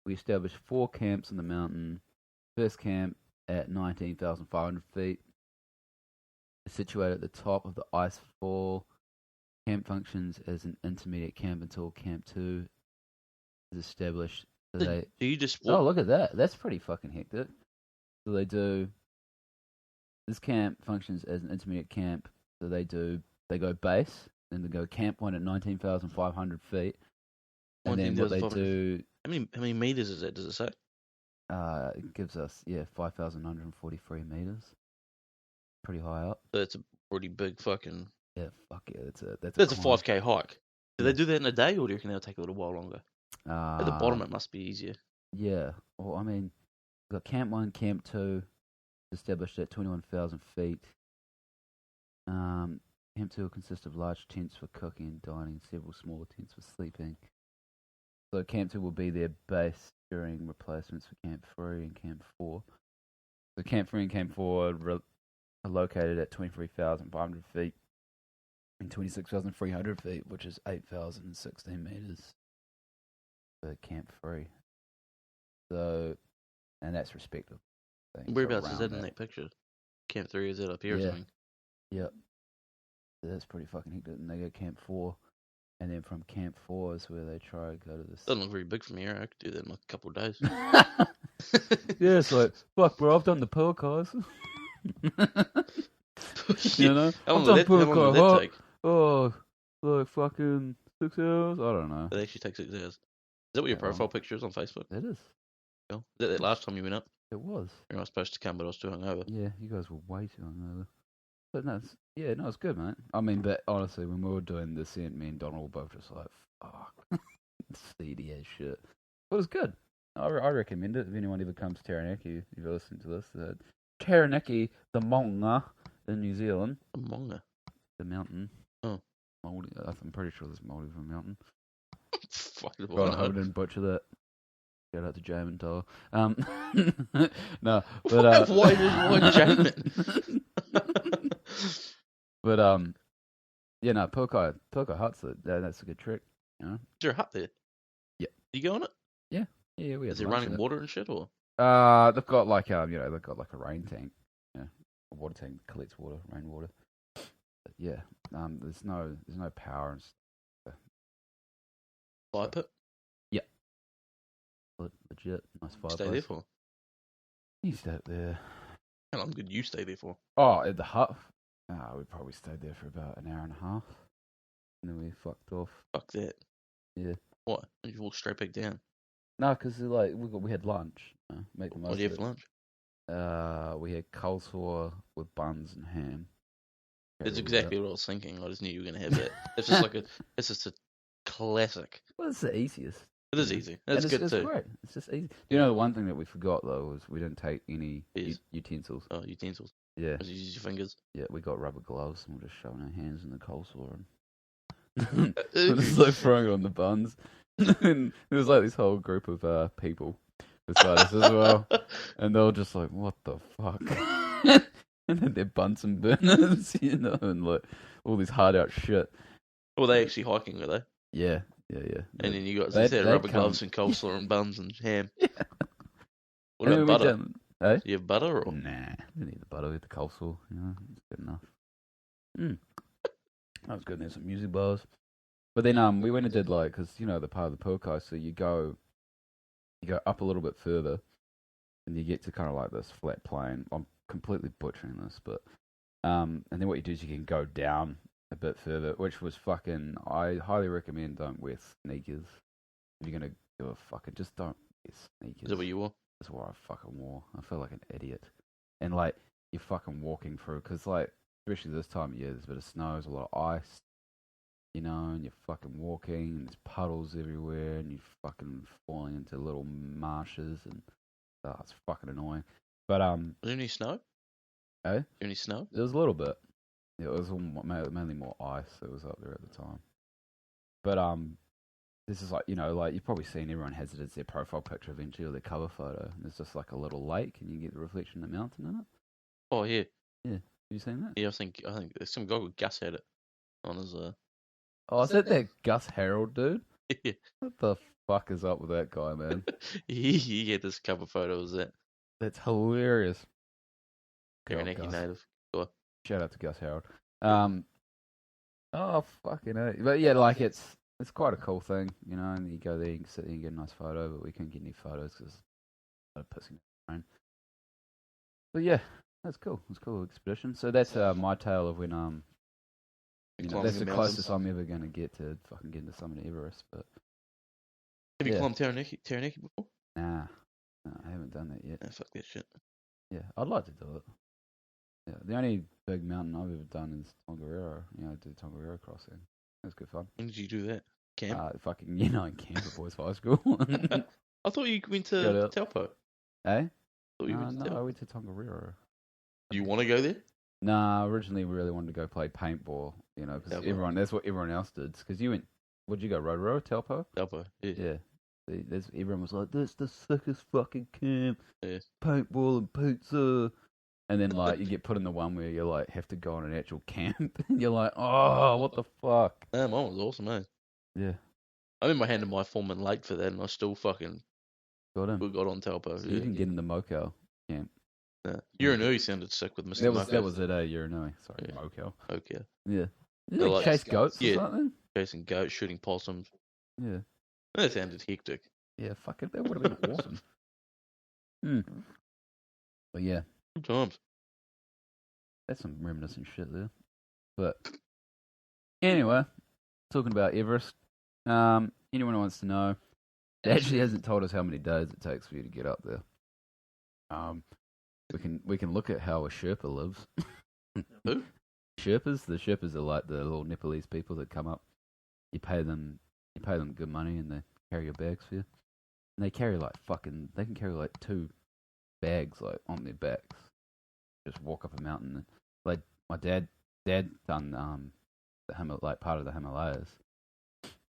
[SPEAKER 1] we established 4 camps on the mountain. First camp at 19,500 feet, situated at the top of the ice fall. Camp functions as an intermediate camp until Camp 2 is established. So
[SPEAKER 2] Do you just
[SPEAKER 1] Oh, look at that. That's pretty fucking hectic. So this camp functions as an intermediate camp. So they go base, then they go camp 1 at 19,500 feet. And then what they do...
[SPEAKER 2] How many meters is that, does it say?
[SPEAKER 1] It gives us, 5,943 meters. Pretty high up.
[SPEAKER 2] That's a pretty big fucking...
[SPEAKER 1] Yeah, fuck yeah.
[SPEAKER 2] That's a 5K hike. Do they do that in a day, or do you reckon they'll take a little while longer? At the bottom, it must be easier.
[SPEAKER 1] Yeah. Well, I mean, we've got Camp 1, Camp 2, established at 21,000 feet. Camp 2 will consist of large tents for cooking and dining, several smaller tents for sleeping. So Camp 2 will be their base during replacements for Camp 3 and Camp 4. So Camp 3 and Camp 4 are located at 23,500 feet and 26,300 feet, which is 8,016 meters for Camp 3. So, and that's respective.
[SPEAKER 2] Whereabouts is that in that picture? Camp 3, is it up here or something?
[SPEAKER 1] Yep. So that's pretty fucking hectic. And they go Camp 4. And then from Camp 4 is where they try to go to this.
[SPEAKER 2] Doesn't look very big from here. I could do that in like a couple of days.
[SPEAKER 1] Yeah, it's like, fuck, bro, I've done the pearl cars. You know?
[SPEAKER 2] How long did that take?
[SPEAKER 1] Oh, like fucking 6 hours? I don't know.
[SPEAKER 2] It actually takes 6 hours. Is that what your profile picture is on Facebook?
[SPEAKER 1] It is.
[SPEAKER 2] Cool. Is that last time you went up?
[SPEAKER 1] It was.
[SPEAKER 2] I was supposed to come, but I was too hungover.
[SPEAKER 1] Yeah, you guys were way too hungover. But no, it's good, mate. I mean, but honestly, when we were doing the scent, me and Donald were both just like, fuck, seedy as shit. But it was good. I recommend it if anyone ever comes to Taranaki. If you're listening to this, Taranaki, the Maunga in New Zealand.
[SPEAKER 2] The Maunga?
[SPEAKER 1] The mountain.
[SPEAKER 2] Oh.
[SPEAKER 1] Māori, I'm pretty sure there's Māori from mountain.
[SPEAKER 2] Fuck,
[SPEAKER 1] God, I hope I didn't butcher that. Shout out to Jamin Tower. No, but
[SPEAKER 2] why Jamin?
[SPEAKER 1] But Pokai Hut's that's a good trick. You know?
[SPEAKER 2] Is there a hut there?
[SPEAKER 1] Yeah.
[SPEAKER 2] You go on it?
[SPEAKER 1] Yeah, we had.
[SPEAKER 2] Is it running water and shit, or?
[SPEAKER 1] They've got like they've got like a rain tank, a water tank that collects water, rainwater. But yeah, there's no power and stuff.
[SPEAKER 2] Fire pit?
[SPEAKER 1] Yeah. Legit, nice fireplace.
[SPEAKER 2] Stay there for?
[SPEAKER 1] You stay up there.
[SPEAKER 2] How long did you stay there for?
[SPEAKER 1] Oh, at the hut? We probably stayed there for about an hour and a half. And then we fucked off.
[SPEAKER 2] Fuck that.
[SPEAKER 1] Yeah.
[SPEAKER 2] What? Did you walk straight back down?
[SPEAKER 1] No, because like we had lunch. Make the most
[SPEAKER 2] what did you have for
[SPEAKER 1] lunch? We had coleslaw with buns and ham.
[SPEAKER 2] That's exactly what I was thinking. I just knew you were going to have that. It's just a classic.
[SPEAKER 1] Well, it's the easiest.
[SPEAKER 2] It is easy. That's good
[SPEAKER 1] it's
[SPEAKER 2] too.
[SPEAKER 1] Great. It's just easy. You know, the one thing that we forgot though was we didn't take any utensils.
[SPEAKER 2] Oh, utensils.
[SPEAKER 1] Yeah.
[SPEAKER 2] Just use your fingers.
[SPEAKER 1] Yeah, we got rubber gloves and we're just shoving our hands in the coleslaw and we're just like throwing it on the buns. And there was like this whole group of people beside us as well, and they were just like, "What the fuck?" And then their Bunsen burners, and like all this hard out shit.
[SPEAKER 2] Were they actually hiking? Were they?
[SPEAKER 1] Yeah.
[SPEAKER 2] And then you got rubber gloves and coleslaw and buns and ham. Yeah. What about butter? Do you have butter or?
[SPEAKER 1] Nah, I didn't need the butter with the coleslaw. It's good enough. That was good. There's some music bars. But then we went and did like, because the part of the Pokai, so you go up a little bit further, and you get to kind of like this flat plain. I'm completely butchering this, but and then what you do is you can go down a bit further, which was fucking. I highly recommend don't wear sneakers if you're gonna do a fucking. Just don't wear sneakers.
[SPEAKER 2] Is that what you wore?
[SPEAKER 1] That's what I fucking wore. I feel like an idiot, and like you're fucking walking through, because like especially this time of year, there's a bit of snow, there's a lot of ice, you know, and you're fucking walking, and there's puddles everywhere, and you're fucking falling into little marshes, and it's fucking annoying. But
[SPEAKER 2] Was there any snow?
[SPEAKER 1] eh?
[SPEAKER 2] Any snow?
[SPEAKER 1] There was a little bit. It was mainly more ice that was up there at the time. But this is like, you know, like you've probably seen everyone has it as their profile picture eventually or their cover photo. And it's just like a little lake, and you get the reflection of the mountain in it.
[SPEAKER 2] Oh yeah.
[SPEAKER 1] Yeah, have you seen that?
[SPEAKER 2] Yeah, I think some guy called Gus had it on his
[SPEAKER 1] Oh, is that Gus Harold dude?
[SPEAKER 2] Yeah.
[SPEAKER 1] What the fuck is up with that guy, man?
[SPEAKER 2] he had this cover photo of that.
[SPEAKER 1] That's hilarious.
[SPEAKER 2] Taranaki native. Go on.
[SPEAKER 1] Shout out to Gus Harold. Oh fucking hell. But yeah, like it's quite a cool thing, you know. And you go there, you can sit there and get a nice photo, but we couldn't get any photos because it's pissing rain. But yeah, that's cool. It's a cool expedition. So that's my tale of when you know, that's the closest I'm ever going to get to fucking getting to summit Everest. But
[SPEAKER 2] have you climbed Taranaki before?
[SPEAKER 1] Nah, I haven't done that yet.
[SPEAKER 2] Nah, fuck that shit.
[SPEAKER 1] Yeah, I'd like to do it. Yeah, the only big mountain I've ever done is Tongariro. You know, I did Tongariro crossing. It was good fun.
[SPEAKER 2] When did you do that? Camp?
[SPEAKER 1] Fucking, you know, in camp at Boys High School.
[SPEAKER 2] I thought you went to Taupo.
[SPEAKER 1] Eh?
[SPEAKER 2] No,
[SPEAKER 1] I went to Tongariro.
[SPEAKER 2] Do you want to go there?
[SPEAKER 1] Nah, originally we really wanted to go play paintball, you know, because that's what everyone else did. Because you went, would you go, Rotorua, Taupo?
[SPEAKER 2] Taupo, yeah.
[SPEAKER 1] Yeah. Everyone was like, that's the sickest fucking camp.
[SPEAKER 2] Yeah.
[SPEAKER 1] Paintball and pizza. And then, like, you get put in the one where you, like, have to go on an actual camp. And you're like, oh, what the fuck?
[SPEAKER 2] Yeah, mine was awesome, eh?
[SPEAKER 1] Yeah.
[SPEAKER 2] I remember handing my foreman late for that, and I still fucking
[SPEAKER 1] got
[SPEAKER 2] on Taupo.
[SPEAKER 1] So you didn't get in the Mokel camp.
[SPEAKER 2] Uranui sounded sick with Mr.
[SPEAKER 1] That was it, Uranui. Sorry, yeah. Mokel.
[SPEAKER 2] Okay.
[SPEAKER 1] Yeah. Did they chase goats or something?
[SPEAKER 2] Chasing goats, shooting possums.
[SPEAKER 1] Yeah.
[SPEAKER 2] That sounded hectic.
[SPEAKER 1] Yeah, fuck it. That would have been awesome. But yeah.
[SPEAKER 2] Good times.
[SPEAKER 1] That's some reminiscent shit there. But anyway, talking about Everest. Anyone who wants to know, it actually hasn't told us how many days it takes for you to get up there. We can look at how a Sherpa lives.
[SPEAKER 2] Who?
[SPEAKER 1] Sherpas. The Sherpas are like the little Nepalese people that come up. You pay them good money, and they carry your bags for you. And they carry they can carry like 2 bags like on their backs. Just walk up a mountain. Like my dad done part of the Himalayas,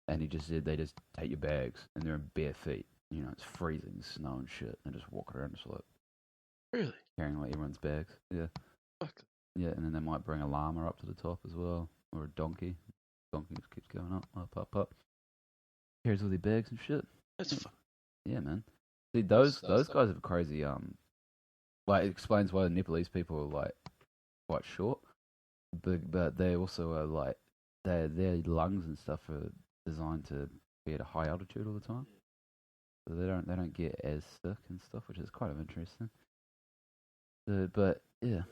[SPEAKER 1] and he just said they just take your bags and they're in bare feet. You know, it's freezing, snow and shit, and just walk around just like
[SPEAKER 2] really
[SPEAKER 1] carrying like everyone's bags. Yeah.
[SPEAKER 2] Fuck.
[SPEAKER 1] Yeah, and then they might bring a llama up to the top as well, or a donkey. Donkey just keeps going up. Carries all their bags and shit.
[SPEAKER 2] That's fun.
[SPEAKER 1] Yeah, man. See, those guys have crazy. Like it explains why the Nepalese people are like quite short, but they also are like their lungs and stuff are designed to be at a high altitude all the time, so they don't get as sick and stuff, which is kind of interesting. But yeah.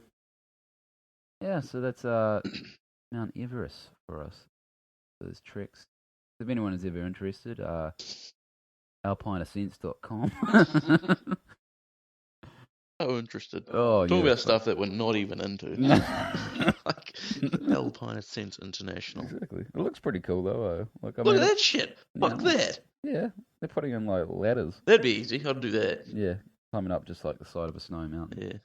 [SPEAKER 1] So that's Mount Everest for us. Those treks. If anyone is ever interested, alpineascents.com.
[SPEAKER 2] So interested.
[SPEAKER 1] Oh,
[SPEAKER 2] talk about stuff that we're not even into. Like Alpine Ascents International.
[SPEAKER 1] Exactly. It looks pretty cool though.
[SPEAKER 2] Look at that shit. Fuck that.
[SPEAKER 1] Yeah, they're putting in like ladders.
[SPEAKER 2] That'd be easy. I'd do that.
[SPEAKER 1] Yeah, climbing up just like the side of a snowy mountain.
[SPEAKER 2] Yeah.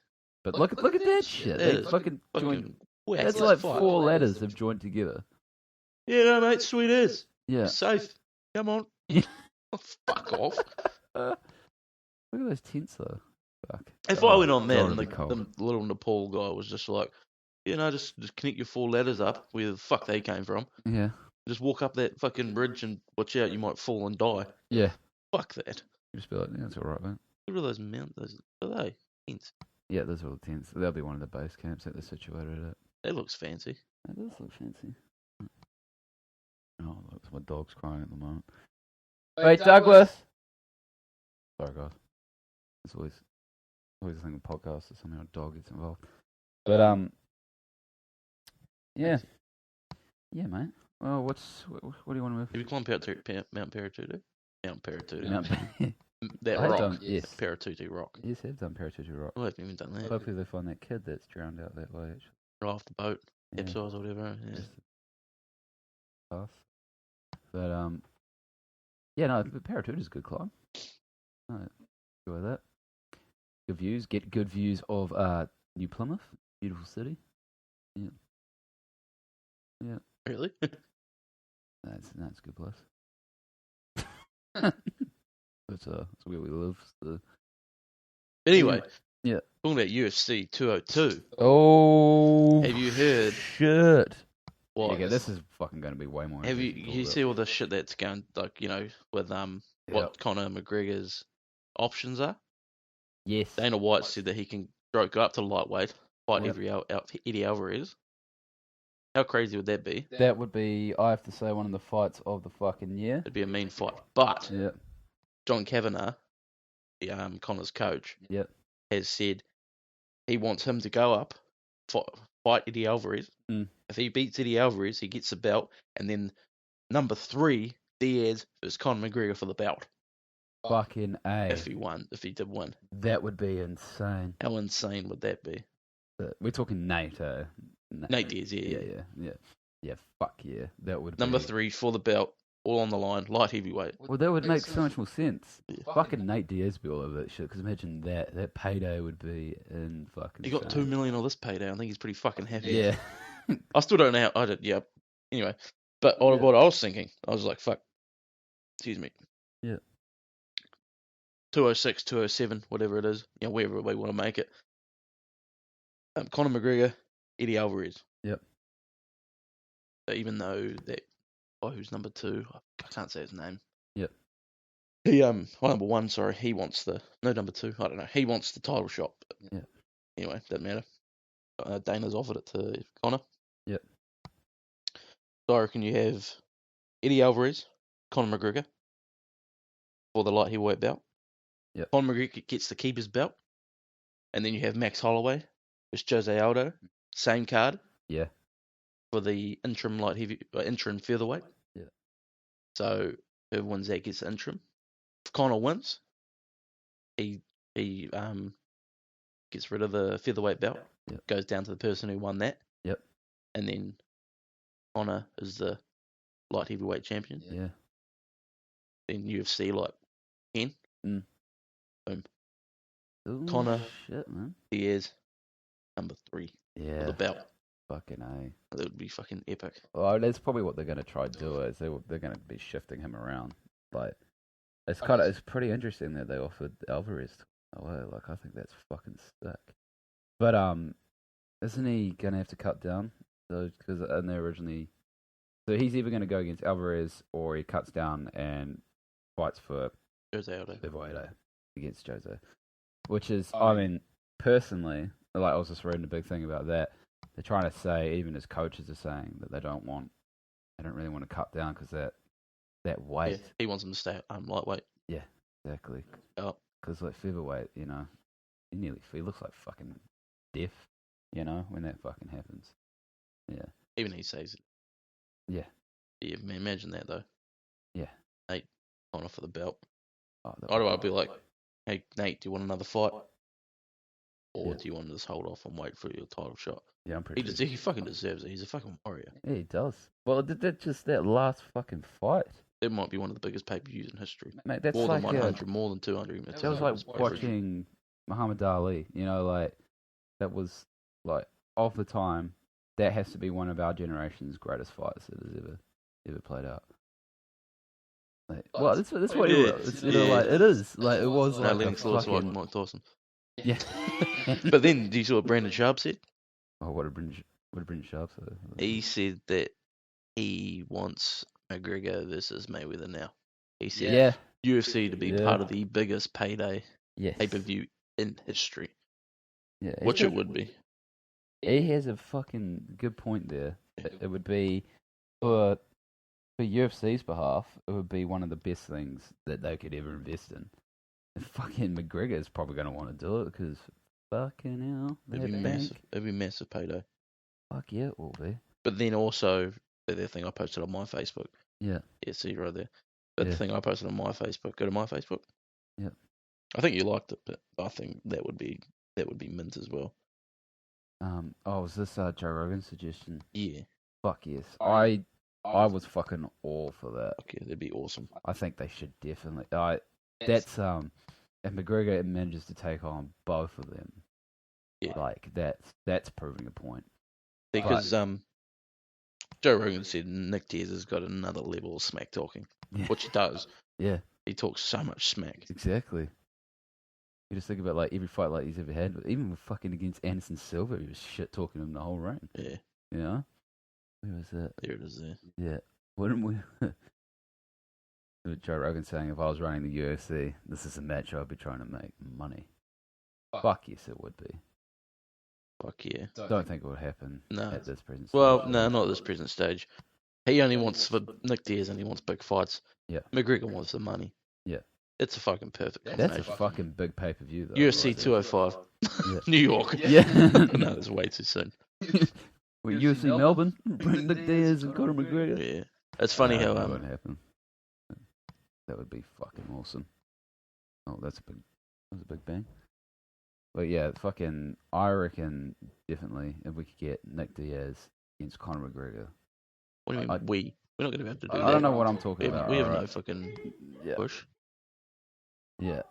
[SPEAKER 1] But look at that shit. They fucking joined. That's like 4 ladders have joined together.
[SPEAKER 2] Yeah, no, mate. Sweet as.
[SPEAKER 1] Yeah.
[SPEAKER 2] You're safe. Come on. Oh, fuck off.
[SPEAKER 1] Look at those tents though. Fuck.
[SPEAKER 2] If I went on that and the little Nepal guy was just like, you know, just connect your 4 ladders up where the fuck they came from.
[SPEAKER 1] Yeah.
[SPEAKER 2] Just walk up that fucking bridge and watch out, you might fall and die.
[SPEAKER 1] Yeah.
[SPEAKER 2] Fuck that.
[SPEAKER 1] You just be like, yeah, that's alright, man.
[SPEAKER 2] What are those mountains? What are they? Tents.
[SPEAKER 1] Yeah, those are all tents. They'll be one of the base camps that they're situated at.
[SPEAKER 2] That looks fancy.
[SPEAKER 1] That does look fancy. Oh, look, my dog's crying at the moment. Wait, Douglas! Sorry, guys. It's always a thing with podcasts that somehow a dog gets involved. But, yeah. Yeah, mate. Well, what do you want to move?
[SPEAKER 2] Have you climbed Mount Paratutu? Mount Paratutu.
[SPEAKER 1] Mount
[SPEAKER 2] That
[SPEAKER 1] I have
[SPEAKER 2] rock.
[SPEAKER 1] done, yes.
[SPEAKER 2] Paratutu rock.
[SPEAKER 1] Yes, I've done Paratutu Rock.
[SPEAKER 2] I haven't even done that.
[SPEAKER 1] Hopefully they find that kid that's drowned out that way. Actually.
[SPEAKER 2] Right off the boat,
[SPEAKER 1] Yeah.
[SPEAKER 2] capsize or whatever. Yeah.
[SPEAKER 1] Just pass. But yeah, no, Paratutu's a good climb. No, enjoy that. Good views. Get good views of New Plymouth, beautiful city. Yeah. Yeah.
[SPEAKER 2] Really?
[SPEAKER 1] That's a good place. That's where we live. So.
[SPEAKER 2] Anyway,
[SPEAKER 1] yeah.
[SPEAKER 2] Talking about UFC 202.
[SPEAKER 1] Oh,
[SPEAKER 2] have you heard?
[SPEAKER 1] Shit.
[SPEAKER 2] What?
[SPEAKER 1] Yeah, this is fucking going to be way more.
[SPEAKER 2] Have you see all the shit that's going, like, with what Conor McGregor's options are?
[SPEAKER 1] Yes.
[SPEAKER 2] Dana White said that he can go up to lightweight, fight Eddie Alvarez. How crazy would that be?
[SPEAKER 1] That would be, I have to say, one of the fights of the fucking year.
[SPEAKER 2] It'd be a mean fight. But
[SPEAKER 1] yeah.
[SPEAKER 2] John Kavanagh, Conor's coach, has said he wants him to go up, fight Eddie Alvarez. If he beats Eddie Alvarez, he gets the belt, and then number 3, Diaz versus Conor McGregor for the belt.
[SPEAKER 1] Fucking A.
[SPEAKER 2] If he did win.
[SPEAKER 1] That would be insane.
[SPEAKER 2] How insane would that be?
[SPEAKER 1] We're talking Nate.
[SPEAKER 2] Nate Diaz,
[SPEAKER 1] Yeah, fuck yeah. That would
[SPEAKER 2] Number
[SPEAKER 1] be...
[SPEAKER 2] 3 for the belt, all on the line, light heavyweight.
[SPEAKER 1] Well, that would make so much more sense. Yeah. Fucking Nate Diaz be all over that shit, because imagine that payday would be in fucking...
[SPEAKER 2] He got $2 million on this payday. I think he's pretty fucking happy.
[SPEAKER 1] Yeah.
[SPEAKER 2] I still don't know how... Anyway, but what I was thinking, I was like, fuck. Excuse me.
[SPEAKER 1] Yeah.
[SPEAKER 2] 206, 207, whatever it is, wherever we want to make it. Conor McGregor, Eddie Alvarez.
[SPEAKER 1] Yep.
[SPEAKER 2] So even though that guy who's number 2, I can't say his name.
[SPEAKER 1] Yep.
[SPEAKER 2] He number 1, sorry, he wants number 2, I don't know. He wants the title shot.
[SPEAKER 1] Yeah.
[SPEAKER 2] Anyway, doesn't matter. Dana's offered it to Conor.
[SPEAKER 1] Yep.
[SPEAKER 2] So I reckon you have Eddie Alvarez, Conor McGregor for the light heavyweight belt.
[SPEAKER 1] Yep.
[SPEAKER 2] Conor McGregor gets the keeper's belt, and then you have Max Holloway versus Jose Aldo, same card.
[SPEAKER 1] Yeah.
[SPEAKER 2] For the interim interim featherweight.
[SPEAKER 1] Yeah.
[SPEAKER 2] So whoever wins that gets the interim. If Conor wins, he gets rid of the featherweight belt.
[SPEAKER 1] Yep.
[SPEAKER 2] Goes down to the person who won that.
[SPEAKER 1] Yep.
[SPEAKER 2] And then Conor is the light heavyweight champion.
[SPEAKER 1] Yeah.
[SPEAKER 2] Then UFC 10. Boom.
[SPEAKER 1] Ooh,
[SPEAKER 2] Conor,
[SPEAKER 1] shit, man.
[SPEAKER 2] Diaz, number 3
[SPEAKER 1] Yeah.
[SPEAKER 2] for the belt.
[SPEAKER 1] Fucking A.
[SPEAKER 2] That would be fucking epic.
[SPEAKER 1] Well, that's probably what they're going to try to do. Is they're going to be shifting him around. Like, it's pretty interesting that they offered Alvarez away. Like, I think that's fucking sick. But isn't he going to have to cut down? Because they originally, so he's either going to go against Alvarez or he cuts down and fights for
[SPEAKER 2] Jose Aldo
[SPEAKER 1] against Jose, which is, I mean, personally, like I was just reading a big thing about that. They're trying to say, even as coaches are saying, that they don't really want to cut down because that weight.
[SPEAKER 2] Yeah, he wants him to stay lightweight.
[SPEAKER 1] Yeah, exactly.
[SPEAKER 2] Oh.
[SPEAKER 1] Because like featherweight, he looks like fucking deaf, when that fucking happens. Yeah.
[SPEAKER 2] Even he says it.
[SPEAKER 1] Yeah.
[SPEAKER 2] Yeah, man, imagine that though.
[SPEAKER 1] Yeah.
[SPEAKER 2] Nate Conor for the belt.
[SPEAKER 1] I'd
[SPEAKER 2] be like, hey Nate, do you want another fight? Or do you want to just hold off and wait for your title shot?
[SPEAKER 1] Yeah, I'm pretty sure.
[SPEAKER 2] He fucking deserves it. He's a fucking warrior.
[SPEAKER 1] Yeah, he does. Well, that last fucking fight.
[SPEAKER 2] It might be one of the biggest pay-per-views in history.
[SPEAKER 1] Mate, that's
[SPEAKER 2] more
[SPEAKER 1] like
[SPEAKER 2] than 100, more than 200.
[SPEAKER 1] That was like watching Muhammad Ali. That was like of the time. That has to be one of our generation's greatest fights that has ever played out. Like, well, that's what it is. It is. Like, it was like
[SPEAKER 2] Lennox Lewis like Mike Tyson.
[SPEAKER 1] Yeah.
[SPEAKER 2] But then, do you see what Brandon Sharp said?
[SPEAKER 1] Oh, what did Brandon Sharp say?
[SPEAKER 2] He said that he wants McGregor versus Mayweather now. He said UFC to be part of the biggest payday pay-per-view in history. Yeah, which it would be.
[SPEAKER 1] He has a fucking good point there. It would be, for UFC's behalf, it would be one of the best things that they could ever invest in. And fucking McGregor is probably going to want to do it because fucking hell.
[SPEAKER 2] It'd be massive. It'd be massive payday.
[SPEAKER 1] Fuck yeah, it will be.
[SPEAKER 2] But then also, the thing I posted on my Facebook.
[SPEAKER 1] Yeah.
[SPEAKER 2] Yeah, see right there. But
[SPEAKER 1] Yeah.
[SPEAKER 2] the thing I posted on my Facebook. Go to my Facebook.
[SPEAKER 1] Yeah.
[SPEAKER 2] I think you liked it, but I think that would be mint as well.
[SPEAKER 1] Was this Joe Rogan's suggestion?
[SPEAKER 2] Yeah.
[SPEAKER 1] Fuck yes. I was fucking all for that.
[SPEAKER 2] Okay, that'd be awesome.
[SPEAKER 1] I think they should definitely. That's if McGregor manages to take on both of them,
[SPEAKER 2] yeah,
[SPEAKER 1] like that's proving a point.
[SPEAKER 2] Because Joe Rogan said Nick Diaz has got another level of smack talking, which he does.
[SPEAKER 1] Yeah,
[SPEAKER 2] he talks so much smack.
[SPEAKER 1] Exactly. You just think about like every fight like he's ever had, even with fucking against Anderson Silva, he was shit talking him the whole reign.
[SPEAKER 2] Yeah.
[SPEAKER 1] You know? Where was that?
[SPEAKER 2] There it is there.
[SPEAKER 1] Yeah. Wouldn't we Joe Rogan saying if I was running the UFC, this is a match I'd be trying to make money. Fuck yes it would be.
[SPEAKER 2] Fuck yeah.
[SPEAKER 1] Don't think it would happen at this present stage.
[SPEAKER 2] Well, no, not at this present stage. He only wants for Nick Diaz only wants big fights.
[SPEAKER 1] Yeah.
[SPEAKER 2] McGregor wants the money.
[SPEAKER 1] Yeah.
[SPEAKER 2] It's a fucking perfect combination.
[SPEAKER 1] That's a fucking big pay-per-view, though.
[SPEAKER 2] UFC 205.
[SPEAKER 1] Yeah.
[SPEAKER 2] New York.
[SPEAKER 1] Yeah.
[SPEAKER 2] No, it's way too soon.
[SPEAKER 1] Wait, UFC Melbourne? Bring Nick Diaz and Conor McGregor?
[SPEAKER 2] Yeah. It's funny how...
[SPEAKER 1] That won't happen. That would be fucking awesome. Oh, that's a big bang. But yeah, fucking... I reckon, definitely, if we could get Nick Diaz against Conor McGregor...
[SPEAKER 2] What do you mean, we? We're not going to be able to do that.
[SPEAKER 1] I don't know what I'm talking about.
[SPEAKER 2] We have no fucking push.
[SPEAKER 1] Yeah.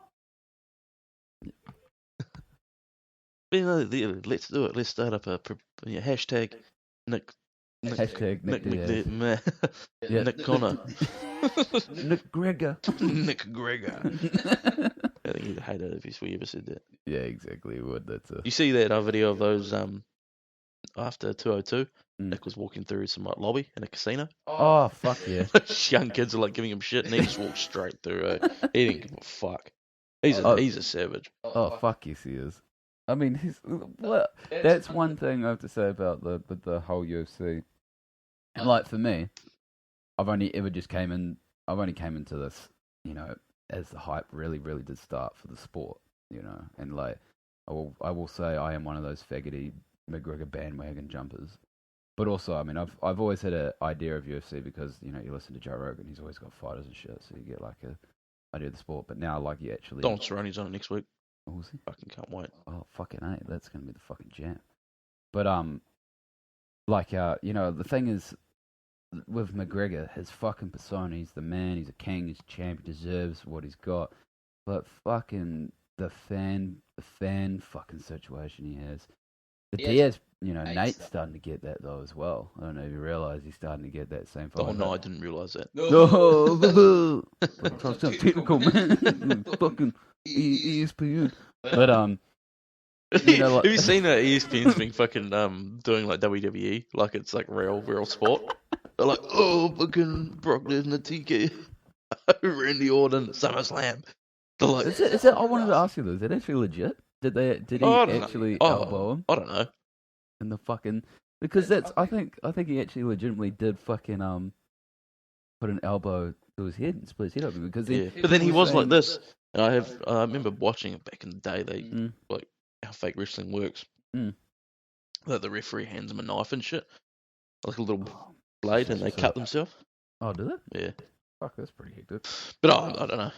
[SPEAKER 2] Let's do it. Let's start up a hashtag Nick.
[SPEAKER 1] Hashtag Nick Diaz.
[SPEAKER 2] Nick Connor.
[SPEAKER 1] Nick Gregor.
[SPEAKER 2] Nick Gregor. I think he'd hate it if we ever said that.
[SPEAKER 1] Yeah, exactly. He would.
[SPEAKER 2] You see that video of those after 202? Nick was walking through some lobby in a casino.
[SPEAKER 1] Oh, fuck yeah.
[SPEAKER 2] Young kids are like giving him shit and he just walked straight through. He didn't give a fuck. He's a savage.
[SPEAKER 1] Oh, fuck yes he is. I mean, that's one thing I have to say about the whole UFC. And like for me, I've only came into this, you know, as the hype really, really did start for the sport, you know. And like, I will say I am one of those faggoty McGregor bandwagon jumpers. But also, I mean, I've always had an idea of UFC because, you know, you listen to Joe Rogan, he's always got fighters and shit, so you get like a idea of the sport. But now, like, you actually...
[SPEAKER 2] Donald Cerrone's on it next week.
[SPEAKER 1] Oh, was he?
[SPEAKER 2] Fucking can't wait.
[SPEAKER 1] Oh, fucking A, that's going to be the fucking jam. But, like, you know, the thing is, with McGregor, his fucking persona, he's the man, he's a king, he's a champ, he deserves what he's got. But fucking the fan fucking situation he has. The Diaz, you know, Nate's starting to get that though as well. I don't know if you realise he's starting to get that same.
[SPEAKER 2] Oh no, I didn't realise that.
[SPEAKER 1] No, sounds technical, man. Fucking ESPN. But you know, like...
[SPEAKER 2] have you seen that ESPN's been fucking doing like WWE, like it's like real sport? They're like, oh, fucking Brock Lesnar, TK, Randy Orton, SummerSlam. They're like,
[SPEAKER 1] is it? I wanted to ask you though. Is that actually legit? Did he actually elbow him?
[SPEAKER 2] I don't know.
[SPEAKER 1] In the fucking, because that's I think he actually legitimately did fucking put an elbow to his head and split his head open because
[SPEAKER 2] but then he was like this, and I remember watching it back in the day. They like how fake wrestling works. That the referee hands him a knife and shit, like a little blade, and they cut themselves.
[SPEAKER 1] Oh, did it?
[SPEAKER 2] Yeah.
[SPEAKER 1] Fuck, that's pretty hectic.
[SPEAKER 2] But I don't know.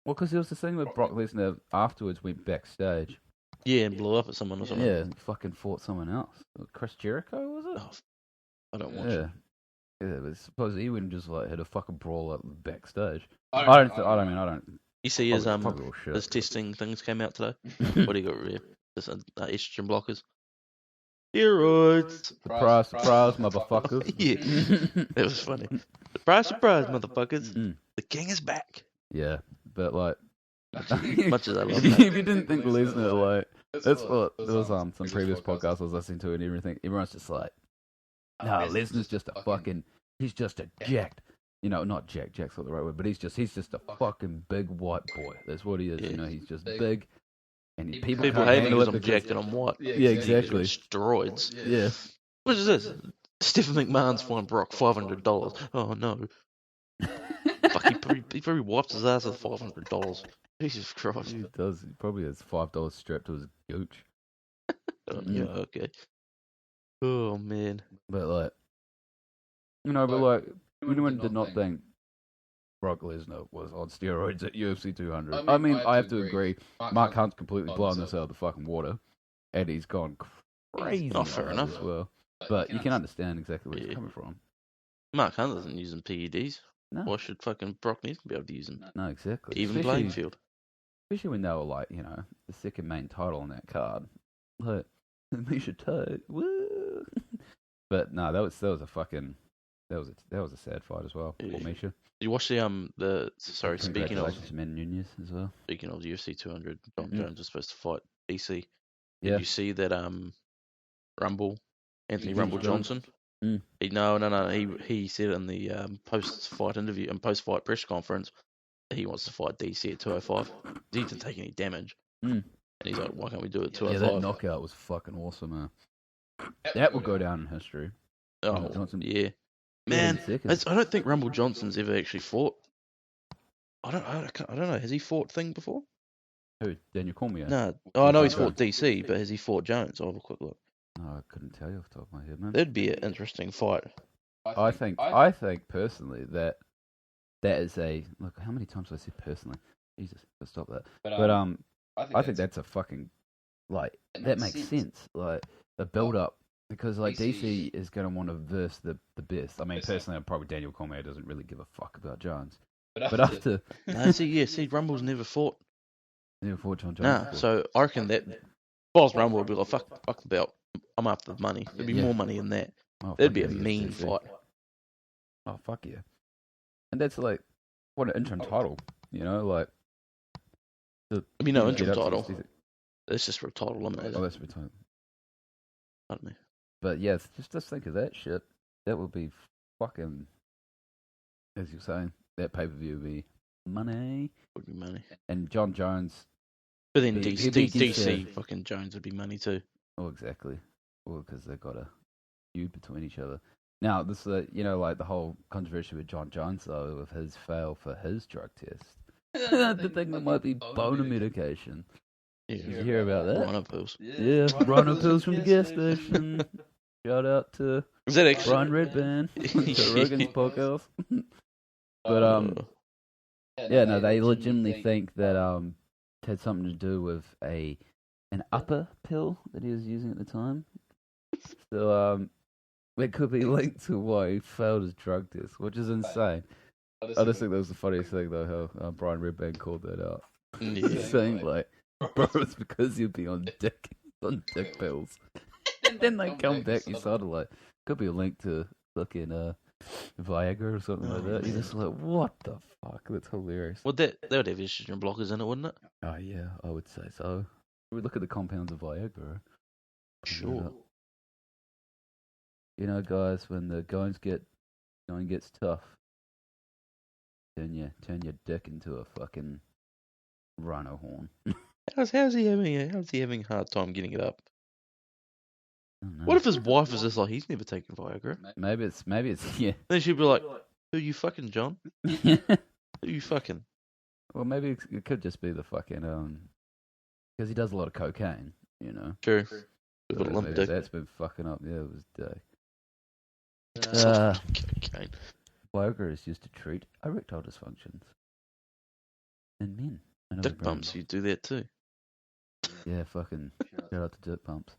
[SPEAKER 1] Well, because there was the thing with Brock Lesnar afterwards went backstage.
[SPEAKER 2] Yeah, and blew up at someone or something.
[SPEAKER 1] Yeah, and fucking fought someone else. Chris Jericho, was it?
[SPEAKER 2] Oh, I don't watch it.
[SPEAKER 1] Yeah, but suppose he wouldn't just like had a fucking brawl up backstage. I don't.
[SPEAKER 2] You see his testing things came out today. What do you got here? This estrogen blockers. Steroids.
[SPEAKER 1] Surprise, motherfuckers.
[SPEAKER 2] Yeah, that was funny. Surprise, motherfuckers. The king is back.
[SPEAKER 1] Yeah, but like,
[SPEAKER 2] much as I love that.
[SPEAKER 1] If you didn't think Lesnar, like, that's what there was some previous podcasts I was listening to and everything. Everyone's just like, no, Lesnar's just a fucking, he's just a jacked, you know, not jack's not the right word, but he's just a fucking big white boy. That's what he is. Yeah. You know, he's just big, and people
[SPEAKER 2] hate me because I'm jacked and I'm white.
[SPEAKER 1] Yeah, exactly.
[SPEAKER 2] Steroids.
[SPEAKER 1] Yeah.
[SPEAKER 2] What is this? Stephen McMahon's fined Brock $500. Oh no. Fuck, he probably wipes his ass with $500. Jesus Christ.
[SPEAKER 1] He does. He probably has $5 strapped to his gooch.
[SPEAKER 2] Yeah, okay. Oh, man.
[SPEAKER 1] But, like, You know, but like, anyone did not think Brock Lesnar was on steroids at UFC 200. I mean, I have to agree. Mark Hunt's completely blown this out of the fucking water, and he's gone crazy
[SPEAKER 2] fair
[SPEAKER 1] on
[SPEAKER 2] enough.
[SPEAKER 1] as well. But you can understand exactly where he's coming from.
[SPEAKER 2] Mark Hunt doesn't use them PEDs.
[SPEAKER 1] No.
[SPEAKER 2] Why should fucking Brock Lesnar be able to use them?
[SPEAKER 1] No, exactly.
[SPEAKER 2] Even playing field.
[SPEAKER 1] Especially when they were like, you know, the second main title on that card. Like, Misha Tate, woo! But no, that was a fucking that was a sad fight as well for Misha.
[SPEAKER 2] Did you watch speaking of
[SPEAKER 1] Men Nunez as well.
[SPEAKER 2] Speaking of the UFC 200, John Jones was supposed to fight DC.
[SPEAKER 1] Yeah.
[SPEAKER 2] Did you see that Anthony Rumble Johnson?
[SPEAKER 1] Mm.
[SPEAKER 2] He said in the post-fight interview and post-fight press conference that he wants to fight DC at 205. He didn't take any damage.
[SPEAKER 1] Mm.
[SPEAKER 2] And he's like, why can't we do it at 205?
[SPEAKER 1] Yeah, that knockout was fucking awesome, man. That will go down in history.
[SPEAKER 2] Oh, Johnson. Yeah. Man, I don't think Rumble Johnson's ever actually fought. I don't know. Has he fought Thing before?
[SPEAKER 1] Who? Daniel Cormier?
[SPEAKER 2] No. Oh, I know he's fought DC, but has he fought Jones? I'll have a quick look.
[SPEAKER 1] No, I couldn't tell you off the top of my head, man.
[SPEAKER 2] That'd be an interesting fight.
[SPEAKER 1] I think personally that is a look. How many times have I said personally? Jesus, let's stop that. But I think that's a fucking that makes sense. Like the build up. Because like DC is going to want to verse the best. I mean, personally, probably Daniel Cormier doesn't really give a fuck about Jones. But after
[SPEAKER 2] Rumble's never fought.
[SPEAKER 1] Never fought John Jones.
[SPEAKER 2] Nah, so I reckon that if I was Rumble, I'd be like, fuck the belt. I'm after the money. There'd be more money than that. That'd be a mean fight.
[SPEAKER 1] Oh fuck yeah! And that's like what an interim title, you know, like.
[SPEAKER 2] No interim title. That's just for a title eliminator.
[SPEAKER 1] Oh, that's for a title.
[SPEAKER 2] Pardon me.
[SPEAKER 1] But yeah, just think of that shit. That would be fucking, as you're saying, that pay-per-view would be money.
[SPEAKER 2] Would be money.
[SPEAKER 1] And John Jones.
[SPEAKER 2] But then DC fucking Jones would be money too.
[SPEAKER 1] Oh, exactly. Well, because they've got a feud between each other. Now, this is, like the whole controversy with John Jones, though, with his fail for his drug test. The thing that might be boner medication.
[SPEAKER 2] Yeah.
[SPEAKER 1] Did you hear about that?
[SPEAKER 2] Rhino pills.
[SPEAKER 1] Yeah, Rhino pills from the gas station. Shout out to Brian Redband, to Rogan's podcast. But they legitimately think that it had something to do with an upper pill that he was using at the time. So it could be linked to why he failed his drug test, which is insane. I just think that was the funniest thing though, how Brian Redband called that out. He's saying like, bro, it's because you'd be on dick pills. And then they come back, you sort of like, could be a link to fucking Viagra or something like that. You're just like, what the fuck? That's hilarious.
[SPEAKER 2] Well, that would have estrogen blockers in it, wouldn't it?
[SPEAKER 1] Oh yeah, I would say so. We look at the compounds of Viagra.
[SPEAKER 2] Sure.
[SPEAKER 1] You know, guys, when the going gets tough, turn your dick into a fucking rhino horn.
[SPEAKER 2] How's he having a hard time getting it up? What if his wife is just like, he's never taken Viagra?
[SPEAKER 1] Maybe it's yeah.
[SPEAKER 2] Then she'd be like, who you fucking, John? Who you fucking?
[SPEAKER 1] Well, maybe it could just be the fucking because he does a lot of cocaine, you know.
[SPEAKER 2] True.
[SPEAKER 1] So maybe that's been fucking up. Yeah, it was dick.
[SPEAKER 2] Cocaine.
[SPEAKER 1] Viagra is used to treat erectile dysfunctions in men.
[SPEAKER 2] Dick bumps, you do that too.
[SPEAKER 1] Yeah, fucking shout out to dick pumps.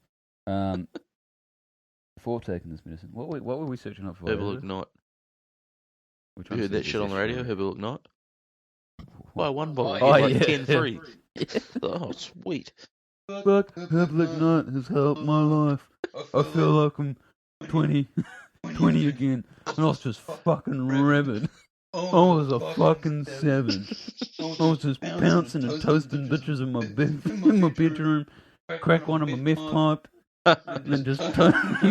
[SPEAKER 1] Before taking this medicine, what were we searching up for?
[SPEAKER 2] Herbal Ignite. You heard that shit on the radio? Herbal Ignite. Buy one bottle, get 10 free. Oh, sweet.
[SPEAKER 1] Fuck, Herbal Ignite has helped my life. I feel like I'm 20 again, and I was just fucking rabid. I was a fucking 7. I was just pouncing and toasting bitches in my bedroom, crack one of my meth pipe, and then just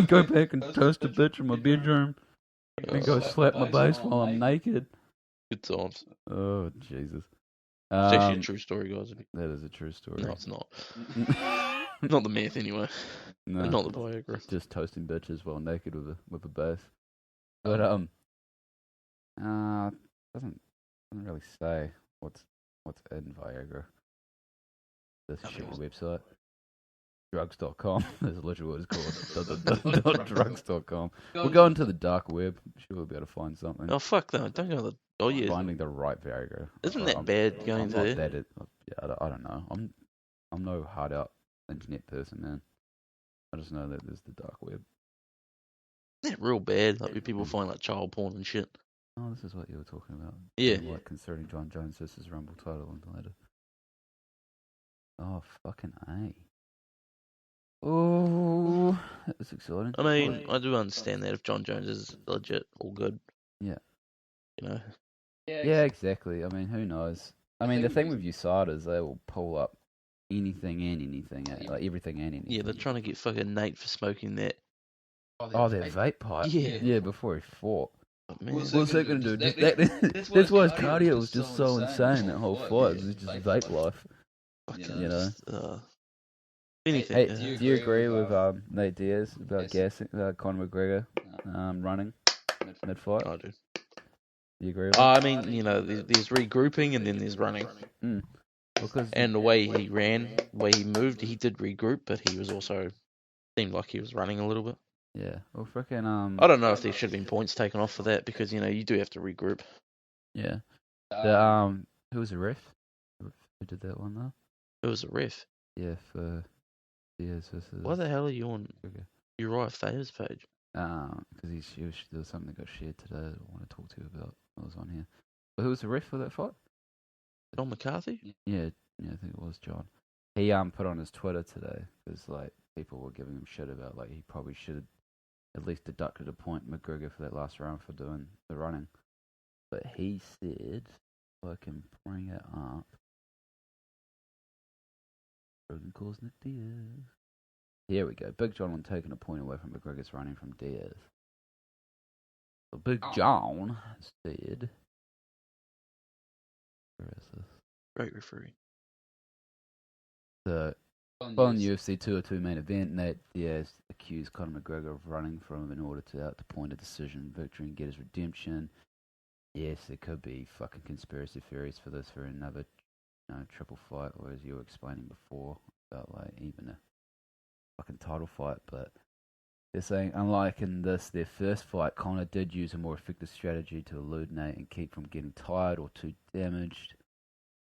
[SPEAKER 1] go back and toast a bitch in my bedroom, and go slap my bass while I'm naked.
[SPEAKER 2] Good times.
[SPEAKER 1] Oh, Jesus.
[SPEAKER 2] It's actually a true story, guys.
[SPEAKER 1] That is a true story.
[SPEAKER 2] No, it's not. Not the meth, anyway.
[SPEAKER 1] No,
[SPEAKER 2] not the Viagra.
[SPEAKER 1] Just toasting bitches while naked with a bass. But doesn't really say what's in Viagra. This shitty website. drugs.com. That's literally what it's called. Drugs.com. We'll go into the dark web. I'm sure we'll be able to find something.
[SPEAKER 2] Oh fuck no! Don't go to the. Oh yeah.
[SPEAKER 1] Finding the right Viagra.
[SPEAKER 2] Isn't that bad going
[SPEAKER 1] I'm
[SPEAKER 2] to
[SPEAKER 1] not
[SPEAKER 2] there?
[SPEAKER 1] that. I don't know. I'm no hard out internet person, man. I just know that there's the dark web.
[SPEAKER 2] Isn't that real bad? Like people find like child porn and shit.
[SPEAKER 1] Oh, this is what you were talking about.
[SPEAKER 2] Yeah.
[SPEAKER 1] Like concerning John Jones versus Rumble title and later. Oh, fucking A. Oh, that's exciting.
[SPEAKER 2] I mean, I do understand that if John Jones is legit, all good.
[SPEAKER 1] Yeah.
[SPEAKER 2] You know.
[SPEAKER 1] Yeah, exactly. I mean, who knows? I mean, the thing with USADA is they will pull up anything and anything, like everything and anything.
[SPEAKER 2] Yeah, they're trying to get fucking Nate for smoking that.
[SPEAKER 1] Oh, that vape pipe.
[SPEAKER 2] Yeah.
[SPEAKER 1] Yeah, before he fought.
[SPEAKER 2] Oh, man.
[SPEAKER 1] What's that going to do? That's why his cardio was just so insane that whole fight. It was just vape life.
[SPEAKER 2] Fucking,
[SPEAKER 1] you know.
[SPEAKER 2] Anything.
[SPEAKER 1] Hey, do you agree with Nate Diaz about Conor McGregor running mid-fight?
[SPEAKER 2] I do.
[SPEAKER 1] You agree with
[SPEAKER 2] I mean, you know, there's regrouping and then there's running.
[SPEAKER 1] Because
[SPEAKER 2] and the way he ran, the way he moved, he did regroup, but he was also seemed like he was running a little bit.
[SPEAKER 1] Yeah. Well, freaking
[SPEAKER 2] I don't know if there should have been points taken off for that because you know you do have to regroup.
[SPEAKER 1] Yeah. The who was the ref? Who did that one though?
[SPEAKER 2] It was a ref.
[SPEAKER 1] Yeah, for Diaz versus.
[SPEAKER 2] Why the hell are you on Uriah Faber's page?
[SPEAKER 1] Because there was something that got shared today that I want to talk to you about. I was on here. But who was the ref for that fight?
[SPEAKER 2] John McCarthy?
[SPEAKER 1] Yeah, I think it was John. He put on his Twitter today because like people were giving him shit about like he probably should have at least deducted a point McGregor for that last round for doing the running. But he said, if I can bring it up, Rogan calls Nick Diaz. Here we go. Big John on taking a point away from McGregor's running from Diaz. So Big John said, where is this?
[SPEAKER 2] Great referee.
[SPEAKER 1] The following UFC 202 main event, Nate Diaz accused Conor McGregor of running from him in order to outpoint a decision victory and get his redemption. Yes, there could be fucking conspiracy theories for this for another triple fight, or as you were explaining before, about like even a fucking title fight, but they're saying, unlike in this, their first fight, Conor did use a more effective strategy to elude Nate and keep from getting tired or too damaged.